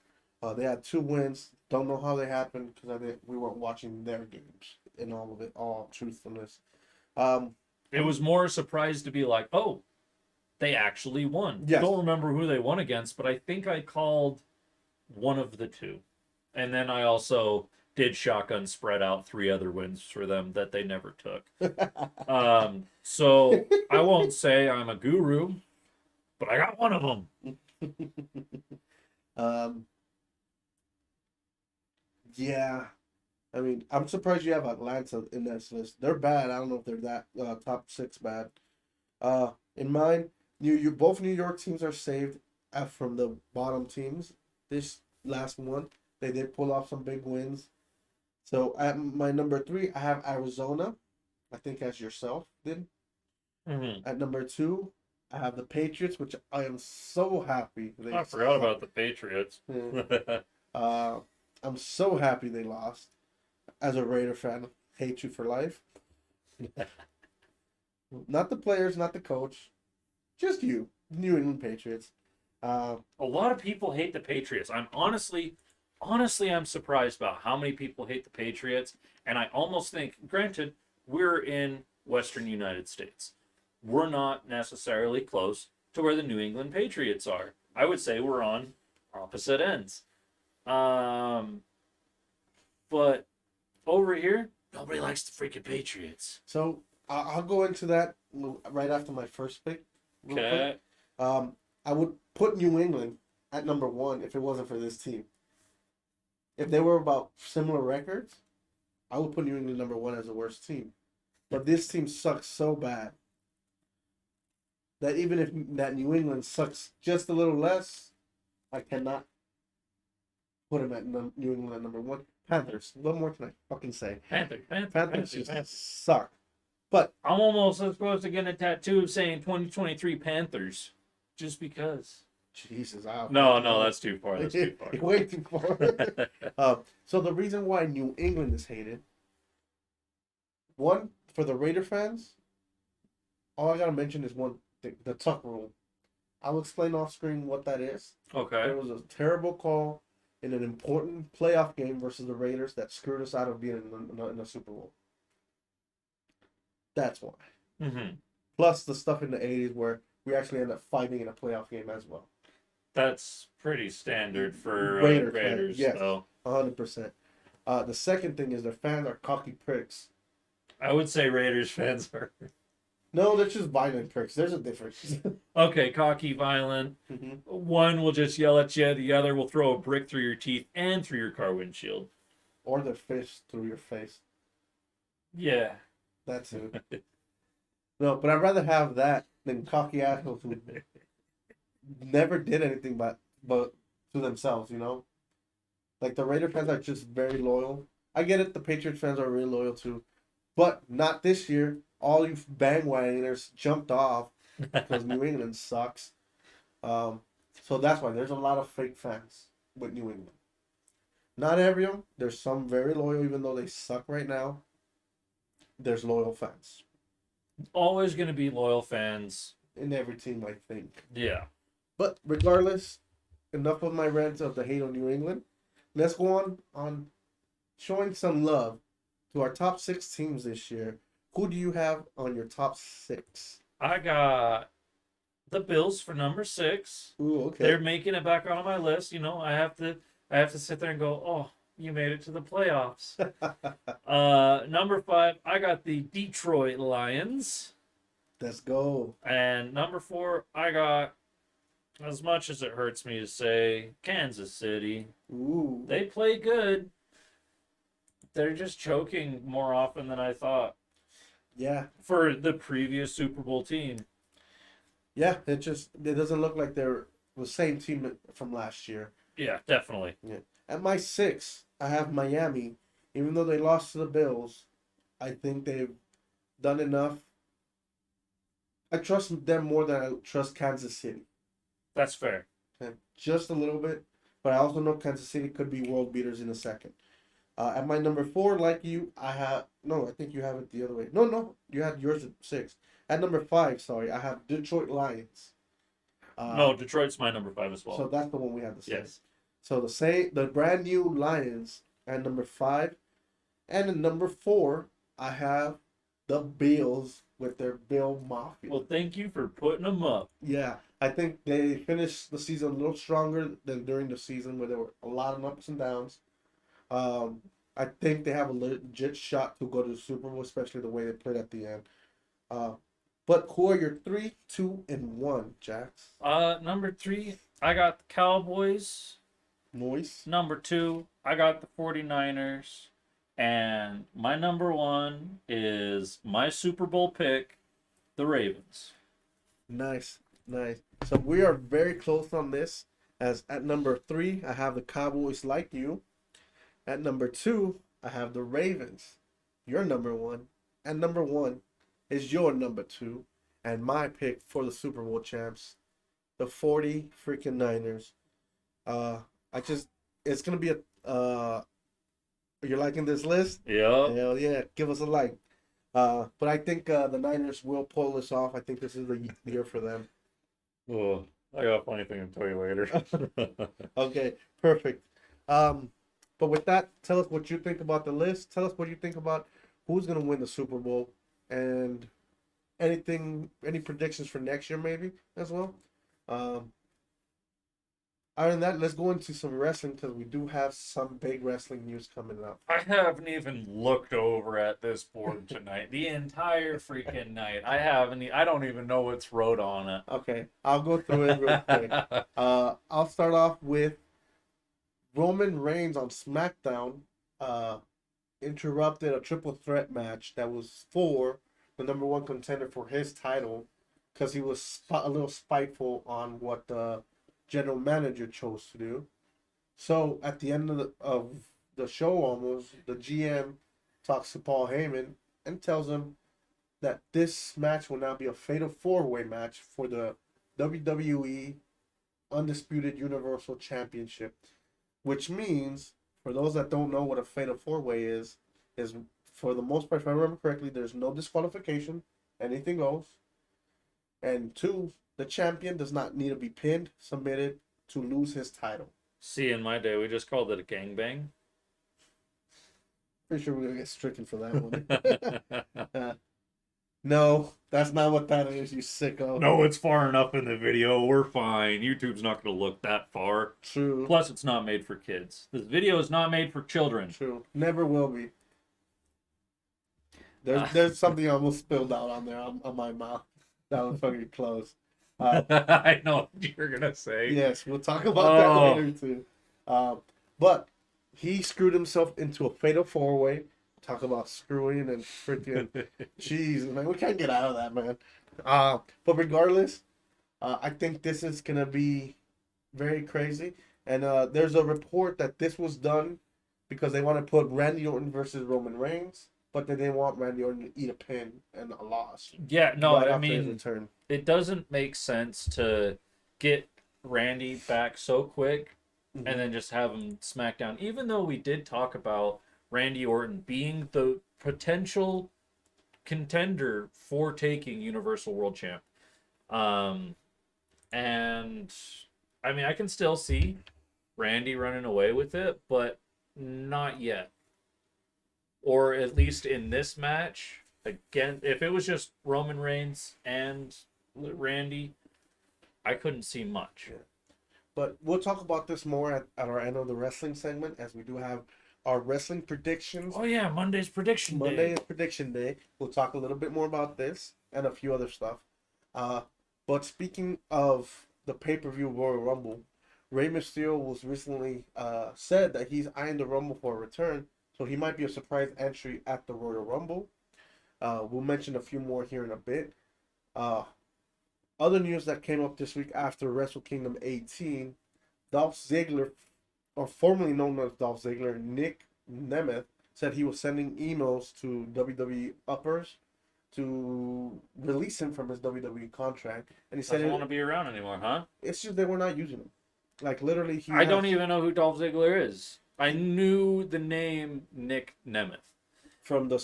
They had 2 wins. Don't know how they happened because we weren't watching their games in all of it. All truthfulness. It was more a surprise to be like, oh, they actually won. Yes. Don't remember who they won against, but I think I called one of the 2. And then I also did shotgun spread out 3 other wins for them that they never took. So I won't say I'm a guru, but I got one of them. Yeah. I mean, I'm surprised you have Atlanta in this list. They're bad. I don't know if they're that top 6 bad. In mine, both New York teams are saved from the bottom teams. This last one, they did pull off some big wins. So at my number 3, I have Arizona. I think as yourself did. Mm-hmm. At number 2, I have the Patriots, which I am so happy. I forgot about the Patriots. I'm so happy they lost. As a Raider fan, hate you for life. Not the players, not the coach, just you, New England Patriots. A lot of people hate the Patriots. I'm honestly, I'm surprised about how many people hate the Patriots. And I almost think, granted, we're in Western United States. we're not necessarily close to where the New England Patriots are. I would say we're on opposite ends. But over here, nobody likes the freaking Patriots. So I'll go into that right after my first pick. Real quick. Okay. I would put New England at number 1 if it wasn't for this team. If they were about similar records, I would put New England number 1 as the worst team. But this team sucks so bad that even if that New England sucks just a little less, I cannot put him at New England at number 1. Panthers. What more can I fucking say? Panthers just suck. But I'm almost supposed to get a tattoo saying 2023 Panthers, just because. Jesus, No, that's too far. That's too far. Way too far. So the reason why New England is hated, one, for the Raider fans, all I gotta mention is one thing: the tuck rule. I'll explain off screen what that is. Okay. It was a terrible call in an important playoff game versus the Raiders that screwed us out of being in the Super Bowl. That's why. Mm-hmm. Plus the stuff in the 80s where we actually end up fighting in a playoff game as well. That's pretty standard for Raiders. Yes, So 100%. The second thing is their fans are cocky pricks. I would say Raiders fans are. No, they're just violent pricks. There's a difference. Okay, cocky, violent. Mm-hmm. One will just yell at you. The other will throw a brick through your teeth and through your car windshield. Or their fist through your face. Yeah. That's it. No, but I'd rather have that than cocky assholes who never did anything but to themselves, you know? Like the Raider fans are just very loyal. I get it, the Patriots fans are really loyal too. But not this year. All you bandwagoners jumped off because New England sucks. So that's why there's a lot of fake fans with New England. Not every one. There's some very loyal, even though they suck right now. There's loyal fans. Always going to be loyal fans. In every team, I think. Yeah. But regardless, enough of my rant of the hate on New England. Let's go on showing some love to our top 6 teams this year. Who do you have on your top 6? I got the Bills for number 6. Ooh, okay. They're making it back on my list. You know, I have to sit there and go, oh, you made it to the playoffs. Number 5, I got the Detroit Lions. Let's go. And number 4, I got, as much as it hurts me to say, Kansas City. Ooh. They play good. They're just choking more often than I thought. Yeah. For the previous Super Bowl team. Yeah, it doesn't look like they're the same team from last year. Yeah, definitely. Yeah. At my 6, I have Miami. Even though they lost to the Bills, I think they've done enough. I trust them more than I trust Kansas City. That's fair. Okay. Just a little bit. But I also know Kansas City could be world beaters in a second. At my number 4, like you, I think you have it the other way. No, you had yours at 6. At number 5, sorry, I have Detroit Lions. No, Detroit's my number 5 as well. So that's the one we have the same. Yes. So the brand new Lions at number 5. And at number 4, I have the Bills with their Bill Mafia. Well, thank you for putting them up. Yeah, I think they finished the season a little stronger than during the season where there were a lot of ups and downs. I think they have a legit shot to go to the Super Bowl, especially the way they played at the end. But who are your 3, 2, and 1, Jax? Number 3, I got the Cowboys. Noise. Number 2, I got the 49ers. And my number 1 is my Super Bowl pick, the Ravens. Nice. So we are very close on this. As at number 3, I have the Cowboys like you. At number 2, I have the Ravens. Your number 1. And number 1 is your number 2. And my pick for the Super Bowl champs, the 40 freaking Niners. It's gonna be you're liking this list? Yeah. Hell yeah, give us a like. But I think the Niners will pull this off. I think this is the year for them. Oh, I got a funny thing to tell you later. Okay, perfect. But with that, tell us what you think about the list. Tell us what you think about who's going to win the Super Bowl. And Any predictions for next year maybe as well? Um, Other than that, let's go into some wrestling because we do have some big wrestling news coming up. I haven't even looked over at this board tonight. The entire freaking night. I don't even know what's wrote on Okay, I'll go through it real quick. it. I'll start off with Roman Reigns on SmackDown. Interrupted a triple threat match that was for the number one contender for his title because he was a little spiteful on what the general manager chose to do. So at the end of the show, almost the GM talks to Paul Heyman and tells him that this match will now be a fatal four-way match for the WWE Undisputed Universal Championship, which means for those that don't know what a fatal four-way is for the most part, if I remember correctly, there's no disqualification, anything goes, and two, the champion does not need to be pinned, submitted to lose his title. See, in my day, we just called it a gangbang. Pretty sure we're gonna get stricken for that one. No, that's not what that is, you sicko. No, it's far enough in the video. We're fine. YouTube's not going to look that far. True. Plus, it's not made for kids. This video is not made for children. True. Never will be. There's something almost spilled out on there on my mouth. That was fucking close. I know what you're going to say. Yes, we'll talk about that later too. But he screwed himself into a fatal four-way. Talk about screwing and freaking jeez, man, we can't get out of that, man. But regardless, I think this is gonna be very crazy. And there's a report that this was done because they want to put Randy Orton versus Roman Reigns, but they didn't want Randy Orton to eat a pin and a loss. Yeah, no, right I after his mean, return. it doesn't make sense to get Randy back so quick Mhm. and then just have him SmackDown. Even though we did talk about Randy Orton being the potential contender for taking Universal World Champ. And I mean, I can still see Randy running away with it, but not yet. Or at least in this match, again, if it was just Roman Reigns and Randy, I couldn't see much. Yeah. But we'll talk about this more at our end of the wrestling segment as we do have our wrestling predictions. Oh yeah, Monday's prediction day. Monday is prediction day. We'll talk a little bit more about this and a few other stuff. But speaking of the pay-per-view Royal Rumble, Rey Mysterio was recently said that he's eyeing the Rumble for a return, so he might be a surprise entry at the Royal Rumble. We'll mention a few more here in a bit. Other news that came up this week after Wrestle Kingdom 18, Dolph Ziggler, or formerly known as Dolph Ziggler, Nick Nemeth, said he was sending emails to WWE uppers to release him from his WWE contract. And he said Doesn't want to be around anymore, huh? it's just they were not using him. Like literally, I don't even know who Dolph Ziggler is. I knew the name Nick Nemeth from the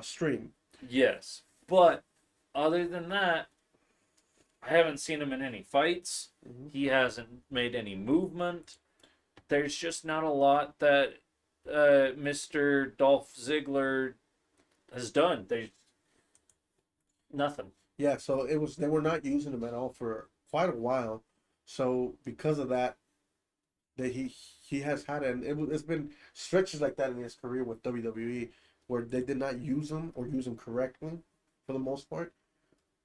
stream. Yes, but other than that, I haven't seen him in any fights. Mm-hmm. He hasn't made any movement. There's just not a lot that Mr. Dolph Ziggler has done. There's nothing. Yeah, so they were not using him at all for quite a while. So because of that, he has had it's been stretches like that in his career with WWE where they did not use him or use him correctly for the most part.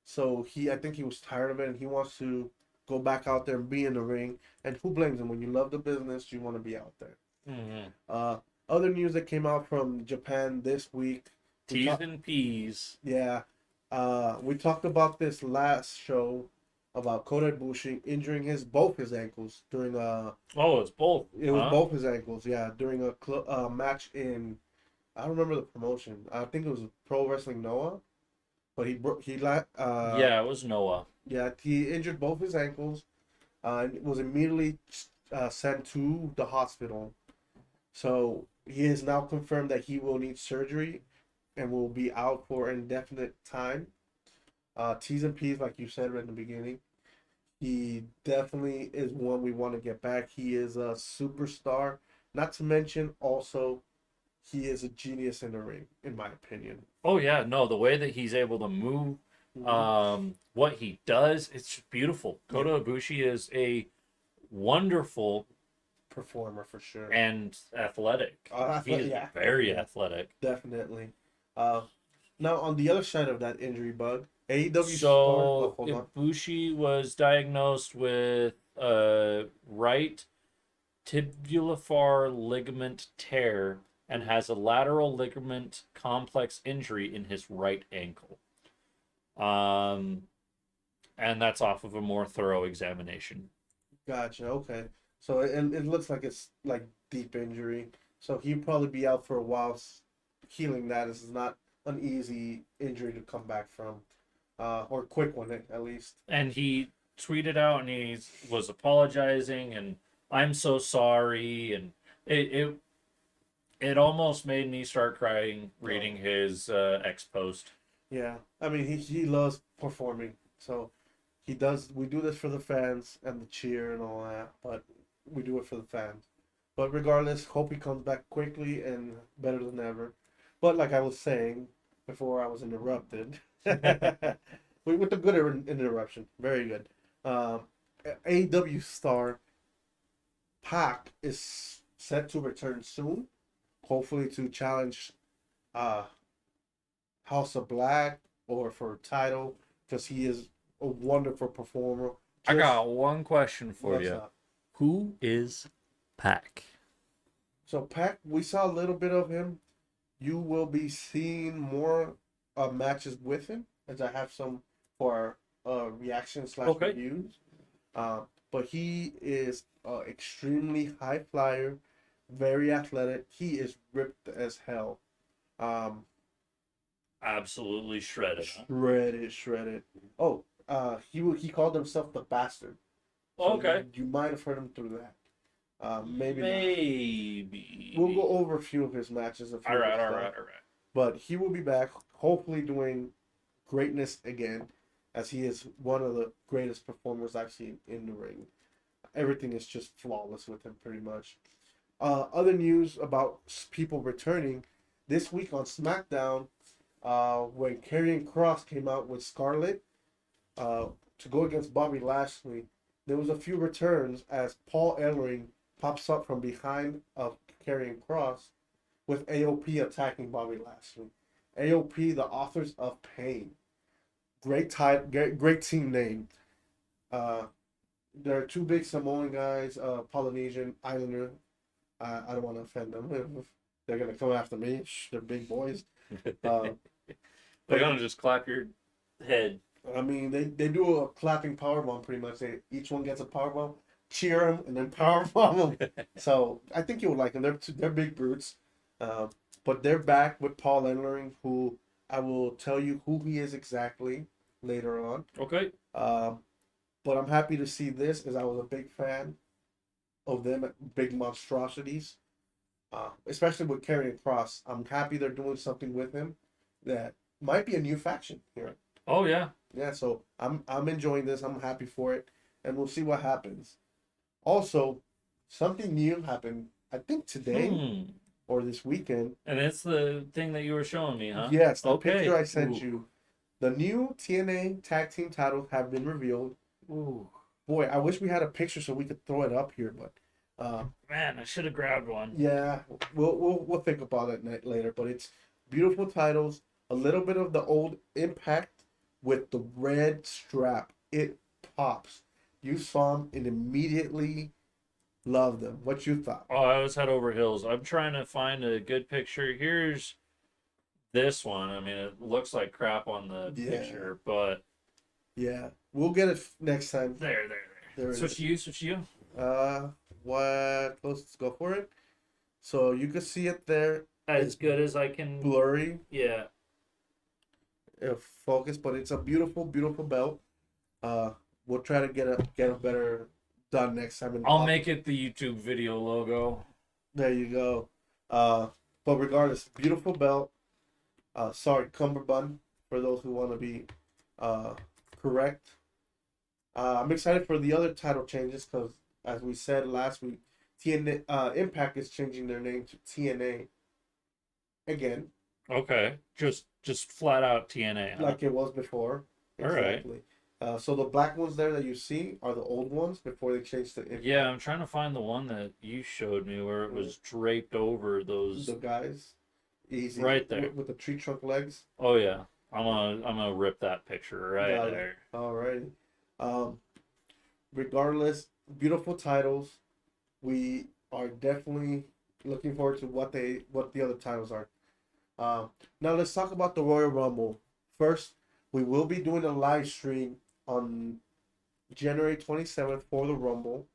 So I think he was tired of it and he wants to go back out there and be in the ring. And who blames him? When you love the business, you want to be out there. Mm-hmm. Other news that came out from Japan this week. T's and P's. Yeah. We talked about this last show about Kota Ibushi injuring both his ankles during it's both. It was both his ankles, yeah, during a match in, I don't remember the promotion. I think it was Pro Wrestling Noah, but yeah, it was Noah. Yeah, he injured both his ankles, and was immediately sent to the hospital. So he is now confirmed that he will need surgery, and will be out for an indefinite time. T's and P's, like you said right in the beginning, he definitely is one we want to get back. He is a superstar. Not to mention, also, he is a genius in the ring, in my opinion. Oh yeah, no, the way that he's able to move, what he does, it's just beautiful. Yeah. Kota Ibushi is a wonderful Performer for sure. and athletic. He is Yeah, very athletic. definitely. Uh, Now on the other side of that injury bug, AEW star. Oh, So hold on. Ibushi was diagnosed with right tibular ligament tear and has a lateral ligament complex injury in his right ankle. Um, and that's off of a more thorough examination. Gotcha. Okay. So it looks like it's like deep injury. So he'll probably be out for a while healing that. This is not an easy injury to come back from, or quick one at least. And he tweeted out and he was apologizing and I'm so sorry and it almost made me start crying reading his X post. Yeah. I mean he loves performing. So he does. We do this for the fans and the cheer and all that, but we do it for the fans. But regardless, hope he comes back quickly and better than ever. But like I was saying before, I was interrupted. With a good interruption, very good. AEW star Pac is set to return soon, hopefully to challenge uh, House of Black or for a title because he is a wonderful performer. I got one question for What's you. up? Who is Pac? So Pac, we saw a little bit of him. You will be seeing more matches with him, as I have some for reaction / Okay. reviews. But he is extremely high flyer, very athletic. He is ripped as hell. Um, Absolutely shredded. Huh? shredded. Oh, he called himself the Bastard. So Okay. you might have heard him through that. Maybe. Maybe. We'll go over a few of his matches. All right. But he will be back, hopefully doing greatness again, as he is one of the greatest performers I've seen in the ring. Everything is just flawless with him, pretty much. Other news about people returning this week on SmackDown, when Karrion Kross came out with Scarlett to go against Bobby Lashley, there was a few returns as Paul Ellering pops up from behind of Karrion Kross with AOP attacking Bobby Lashley. AOP, the authors of Pain. Great team name. There are two big Samoan guys, Polynesian, Islander. I don't want to offend them. They're going to come after me. They're big boys. They're gonna just clap your head. I mean, they do a clapping powerbomb pretty much. Each one gets a powerbomb, cheer them, and then powerbomb them. So I think you would like them. They're big brutes. But they're back with Paul Ellering, who I will tell you who he is exactly later on. Okay. But I'm happy to see this as I was a big fan of them at Big Monstrosities. Especially with Karrion Kross. I'm happy they're doing something with him that might be a new faction here. Oh yeah. Yeah, so I'm enjoying this. I'm happy for it. And we'll see what happens. Also, something new happened, I think today or this weekend. And it's the thing that you were showing me, huh? Yes, the Okay. picture I sent you. The new TNA tag team titles have been revealed. Ooh. Boy, I wish we had a picture so we could throw it up here, but Man, I should have grabbed one. yeah, we'll think about it later. But it's beautiful titles, a little bit of the old Impact with the red strap. It pops. You saw them and immediately loved them. What you thought? Oh, I was head over heels. I'm trying to find a good picture. Here's this one. I mean, it looks like crap on the picture, but yeah, we'll get it next time. there. Switch to you. Let's go for it. So you can see it there. As good as I can. Blurry. Yeah. Focus, but it's a beautiful belt. We'll try to get a better done next time. I'll make it the YouTube video logo. There you go. But regardless, beautiful belt. Sorry, cummerbund for those who want to be correct. I'm excited for the other title changes because, as we said last week, TNA Impact is changing their name to TNA again. Okay. Just flat out TNA, huh? like it was before. All right. Exactly. So the black ones there that you see are the old ones before they changed to Yeah, Impact. I'm trying to find the one that you showed me where it was draped over The those guys, easy right there. with the tree trunk legs. Oh yeah. I'm gonna rip that picture right Got it. there. Alrighty. Um, Regardless, beautiful titles. We are definitely looking forward to what the other titles are. Now let's talk about the Royal Rumble. First, we will be doing a live stream on January 27th for the Rumble,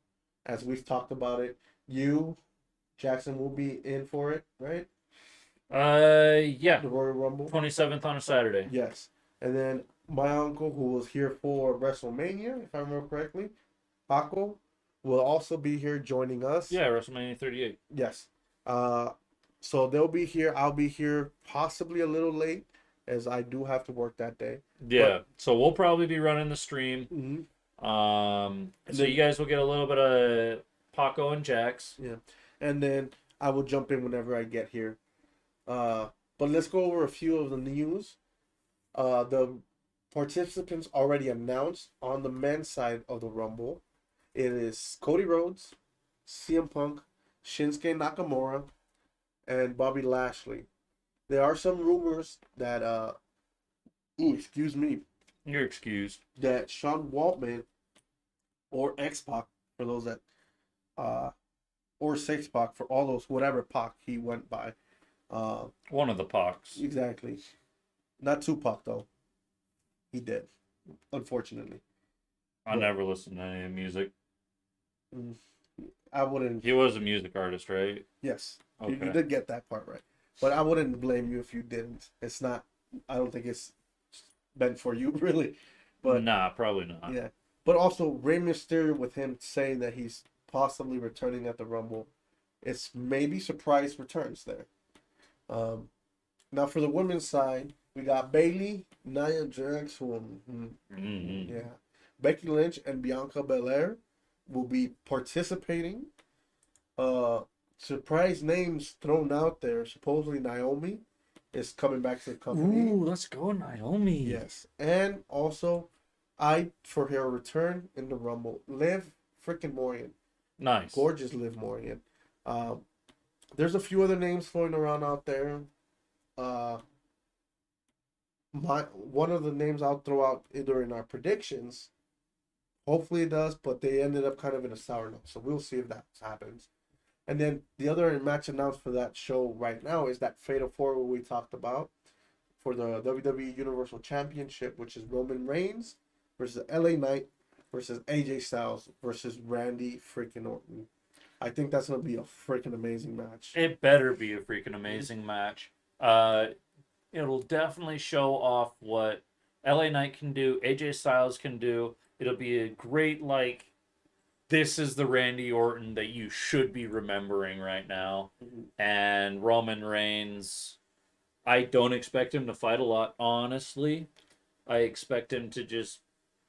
as we've talked about it. You, Jackson, will be in for it, right? Yeah. The Royal Rumble. 27th on a Saturday. Yes. And then my uncle, who was here for WrestleMania, if I remember correctly, Paco, will also be here joining us. Yeah, WrestleMania 38. Yes. Uh, so they'll be here. I'll be here possibly a little late, as I do have to work that day. Yeah. So we'll probably be running the stream. Mhm. So then- you guys will get a little bit of Paco and Jax. Yeah. And then I will jump in whenever I get here. But let's go over a few of the news. The participants already announced on the men's side of the Rumble. It is Cody Rhodes, CM Punk, Shinsuke Nakamura, and Bobby Lashley. There are some rumors that excuse me, You're excused. that Sean Waltman or X Pac, for those that or Six Pac, for all those whatever Pac he went by. One of the Pacs. Exactly. Not Tupac though. He did, unfortunately. I never listened to any music. I wouldn't. He was a music artist, right? Yes, you Okay. did get that part right, but I wouldn't blame you if you didn't. It's not. I don't think it's meant for you really, but Nah, probably not. yeah. But also Rey Mysterio, with him saying that he's possibly returning at the Rumble, it's maybe surprise returns there. Now for the women's side, we got Bailey, Nia Jax, Mm-hmm. yeah, Becky Lynch and Bianca Belair will be participating. Surprise names thrown out there. Supposedly Naomi is coming back to the company. Ooh, let's go, Naomi. Yes, and also for her return in the Rumble, Liv freaking Morgan, Nice. gorgeous Liv Morgan. There's a few other names floating around out there. One of the names I'll throw out during our predictions. Hopefully it does, but they ended up kind of in a sour note, so we'll see if that happens. And then the other match announced for that show right now is that Fatal 4 we talked about for the WWE Universal Championship, which is Roman Reigns versus LA Knight versus AJ Styles versus Randy freaking Orton. I think that's going to be a freaking amazing match. It better be a freaking amazing match. It'll definitely show off what LA Knight can do, AJ Styles can do. It'll be a great, like, this is the Randy Orton that you should be remembering right now. Mm-hmm. And Roman Reigns, I don't expect him to fight a lot, honestly. I expect him to just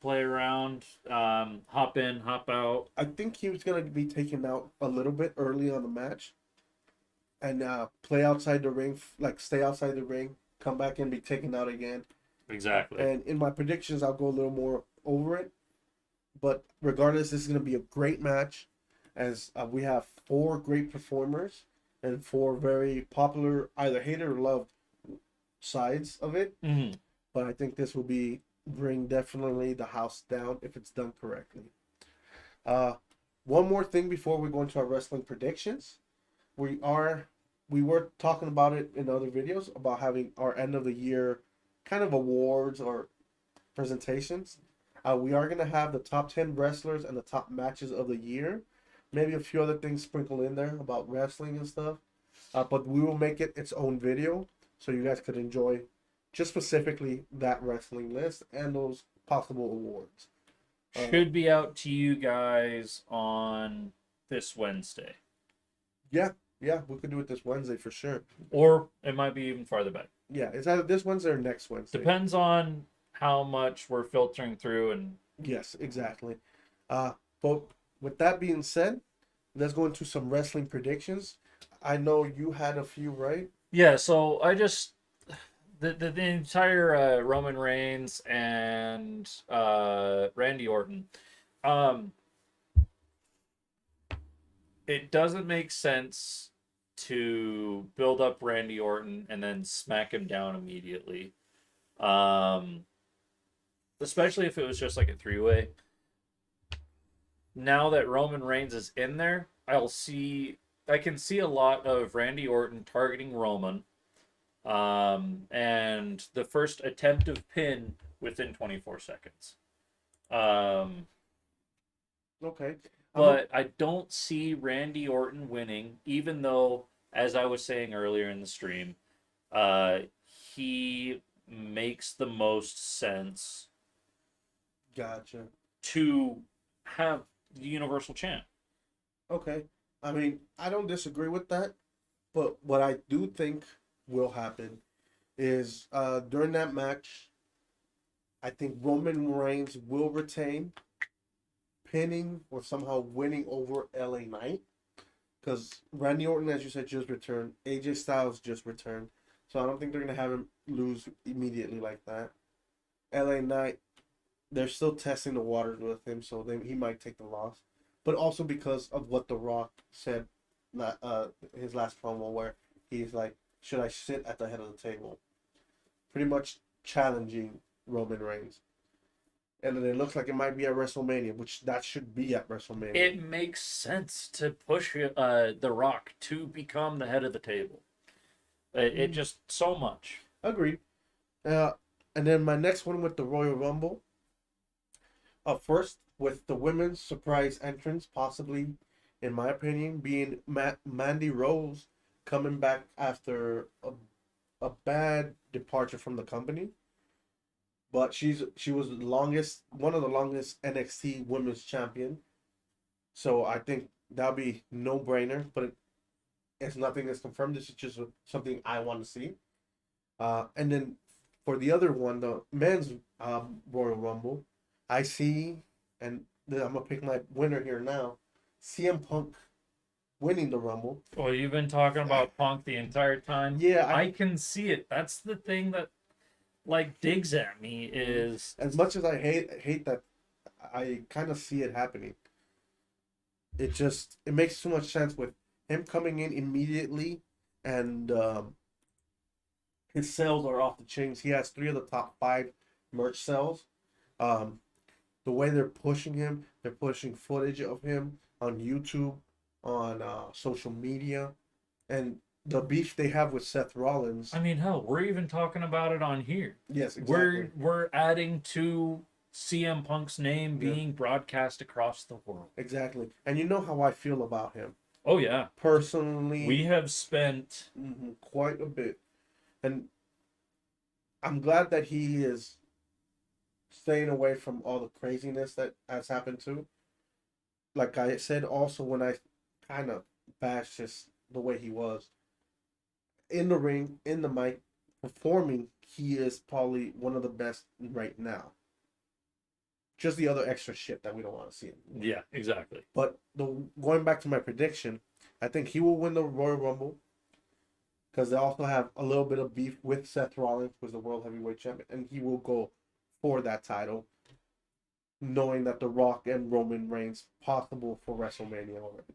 play around, hop in, hop out. I think he was going to be taken out a little bit early on the match and play outside the ring, like stay outside the ring, come back and be taken out again. Exactly. And in my predictions, I'll go a little more over it. But regardless, this is going to be a great match, as we have 4 great performers and 4 very popular, either hated or loved sides of it. Mm-hmm. But I think this will bring definitely the house down if it's done correctly. One more thing before we go into our wrestling predictions. We were talking about it in other videos about having our end of the year kind of awards or presentations. We are going to have the top 10 wrestlers and the top matches of the year. Maybe a few other things sprinkled in there about wrestling and stuff. But we will make it its own video so you guys could enjoy just specifically that wrestling list and those possible awards. Should be out to you guys on this Wednesday. Yeah, we could do it this Wednesday for sure. Or it might be even farther back. Yeah, it's either this Wednesday or next Wednesday. Depends on how much we're filtering through and Yes, exactly. But with that being said, let's go into some wrestling predictions. I know you had a few, right? yeah, so I just the entire Roman Reigns and Randy Orton. Um, it doesn't make sense to build up Randy Orton and then smack him down immediately. Um, Especially if it was just like a three-way. Now that Roman Reigns is in there, I can see a lot of Randy Orton targeting Roman, and the first attempt of pin within 24 seconds. Um, Okay. but I don't see Randy Orton winning, even though, as I was saying earlier in the stream, uh, he makes the most sense Gotcha. to have the Universal Champ. Okay. I mean, I don't disagree with that, but what I do think will happen is during that match, I think Roman Reigns will retain, pinning or somehow winning over LA Knight. Because Randy Orton, as you said, just returned. AJ Styles just returned. So I don't think they're going to have him lose immediately like that. LA Knight, they're still testing the waters with him, so he might take the loss. But also because of what The Rock said, his last promo, where he's like, should I sit at the head of the table? Pretty much challenging Roman Reigns. And then it looks like it might be at WrestleMania, which that should be at WrestleMania. It makes sense to push The Rock to become the head of the table. It just so much. Agreed. And then my next one with the Royal Rumble. First, with the women's surprise entrance, possibly, in my opinion, being Mandy Rose coming back after a bad departure from the company. But she was one of the longest NXT Women's Champion. So I think that'll be no brainer. But it's nothing that's confirmed. This is just something I want to see. And then for the other one, the men's Royal Rumble, I see, and I'm gonna pick my winner here now, CM Punk winning the Rumble. Well, you've been talking about Punk the entire time. Yeah, I can see it. That's the thing that digs at me is as much as I hate that, I kind of see it happening. It makes too much sense with him coming in immediately, and his sales are off the chains. He has 3 of the top 5 merch sales. The way they're pushing him, they're pushing footage of him on YouTube, on social media, and the beef they have with Seth Rollins. I mean, hell, we're even talking about it on here. Yes, exactly. We're adding to CM Punk's name being broadcast across the world. Exactly. And you know how I feel about him. Oh yeah. Personally, we have spent quite a bit. And I'm glad that he is staying away from all the craziness that has happened too. Like I said also when I kind of bashed just the way he was. In the ring, in the mic, performing, he is probably one of the best right now. Just the other extra shit that we don't want to see him. Yeah, exactly. But going back to my prediction, I think he will win the Royal Rumble because they also have a little bit of beef with Seth Rollins, who's the World Heavyweight Champion, and he will go for that title, knowing that The Rock and Roman Reigns possible for WrestleMania already.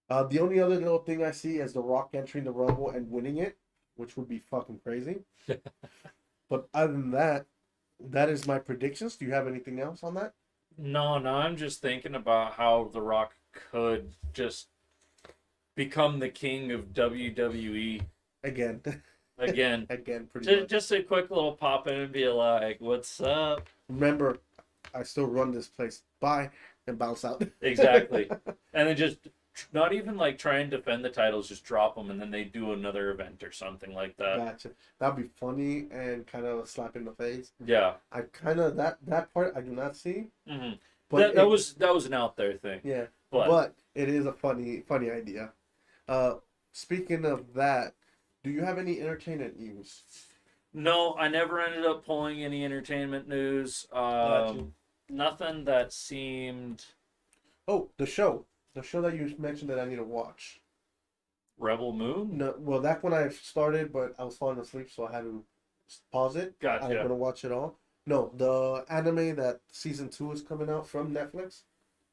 The only other little thing I see is The Rock entering the Rumble and winning it, which would be fucking crazy. But other than that, that is my predictions. Do you have anything else on that? No, I'm just thinking about how The Rock could just become the king of WWE Again. again. Again, pretty much. Just a quick little pop in and be like, "What's up?" Remember, I still run this place. Bye, and bounce out. Exactly. And then just not even like try and defend the titles, just drop them, and then they do another event or something like that. Gotcha. That'd be funny and kind of a slap in the face. Yeah. I kind of that part I do not see. Mm-hmm. But that was an out there thing. Yeah. But it is a funny idea. Speaking of that, do you have any entertainment news? No, I never ended up pulling any entertainment news. Nothing that seemed. Oh, the show that you mentioned that I need to watch. Rebel Moon? No, well, that one I started, but I was falling asleep, so I haven't pause it. Gotcha. I'm gonna watch it all. No, the anime that season 2 is coming out from Netflix.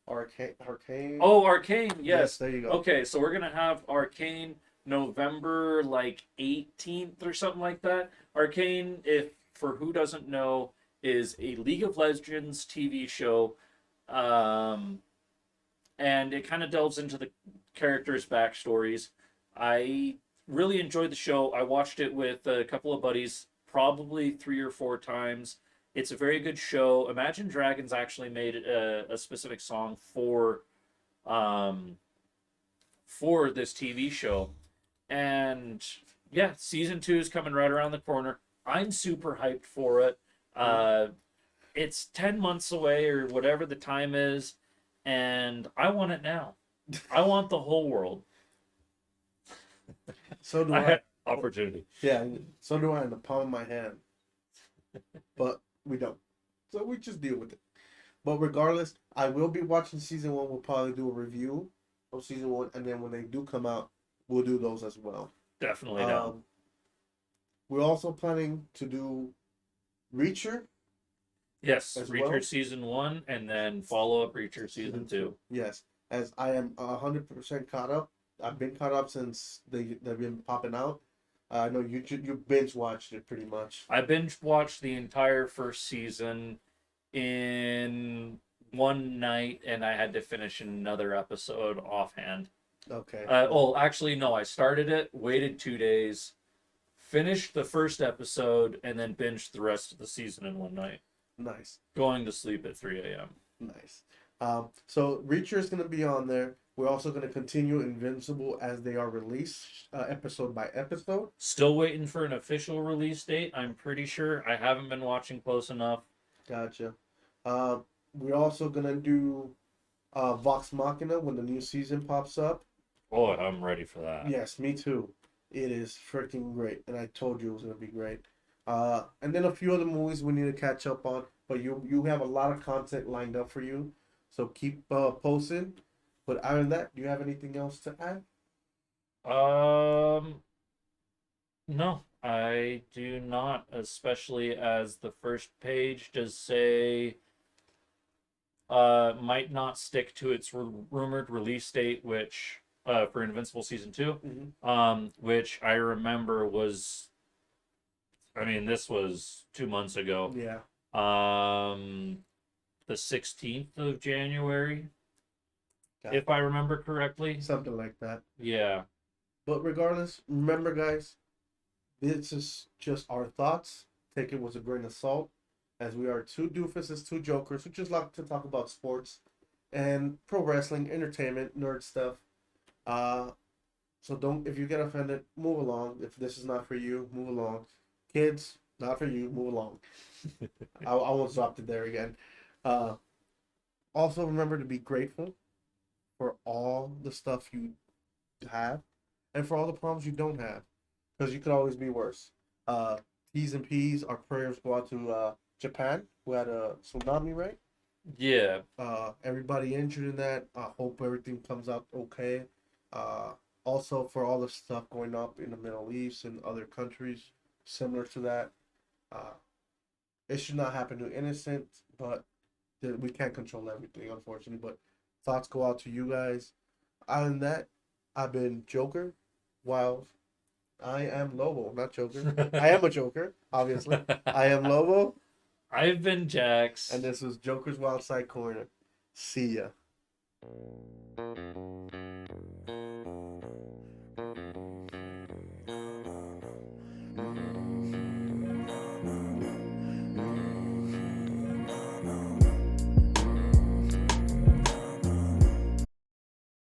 Arcane. Oh, Arcane, yes. There you go. Okay, so we're gonna have Arcane November like 18th or something like that. Arcane, if for who doesn't know, is a League of Legends TV show, and it kind of delves into the characters' backstories. I really enjoyed the show. I watched it with a couple of buddies, probably 3 or 4 times. It's a very good show. Imagine Dragons actually made a specific song um, for this TV show, and yeah, season 2 is coming right around the corner. I'm super hyped for it. It's 10 months away or whatever the time is, and I want it now. I want the whole world. So do I I. had opportunity. Yeah, so do I in the palm of my hand. But we don't. So we just deal with it. But regardless, I will be watching season 1. We'll probably do a review of season 1, and then when they do come out, we'll do those as well. Definitely down. We're also planning to do Reacher. Yes, as Reacher well? season 1, and then follow up Reacher season 2. Yes, as I am 100% caught up. I've been caught up since they've been popping out. I know you binge watched it pretty much. I binge watched the entire first season in one night, and I had to finish another episode offhand. Okay. Well, actually, no. I started it, waited 2 days, finished the first episode, and then binged the rest of the season in one night. Nice. Going to sleep at 3 a.m. Nice. So Reacher is going to be on there. We're also going to continue Invincible as they are released, episode by episode. Still waiting for an official release date. I'm pretty sure. I haven't been watching close enough. Gotcha. We're also going to do Vox Machina when the new season pops up. Oh, I'm ready for that. Yes, me too. It is freaking great, and I told you it was going to be great. And then a few other movies we need to catch up on, but you have a lot of content lined up for you, so keep posting. But other than that, do you have anything else to add? No, I do not, especially as the first page does say might not stick to its rumored release date, which for Invincible season 2, which I remember was, I mean, this was 2 months ago. Yeah. The 16th of January, Got it. if I remember correctly. Something like that. Yeah. But regardless, remember, guys, this is just our thoughts. Take it with a grain of salt, as we are two doofuses, two jokers who just like to talk about sports and pro wrestling, entertainment, nerd stuff. So don't, if you get offended, move along. If this is not for you, move along. Kids, not for you, move along. I won't stop it there again. Also, remember to be grateful for all the stuff you have and for all the problems you don't have, because you could always be worse. T's and P's, our prayers go out to Japan, who had a tsunami, right? Yeah. Everybody injured in that. I hope everything comes out okay. Also, for all the stuff going up in the Middle East and other countries similar to that, it should not happen to innocent, but we can't control everything, unfortunately. But thoughts go out to you guys. Other than that, I've been Joker, while I am Lobo, not Joker. I am a Joker, obviously. I am Lobo. I've been Jax. And this was Joker's Wild Side Corner. See ya.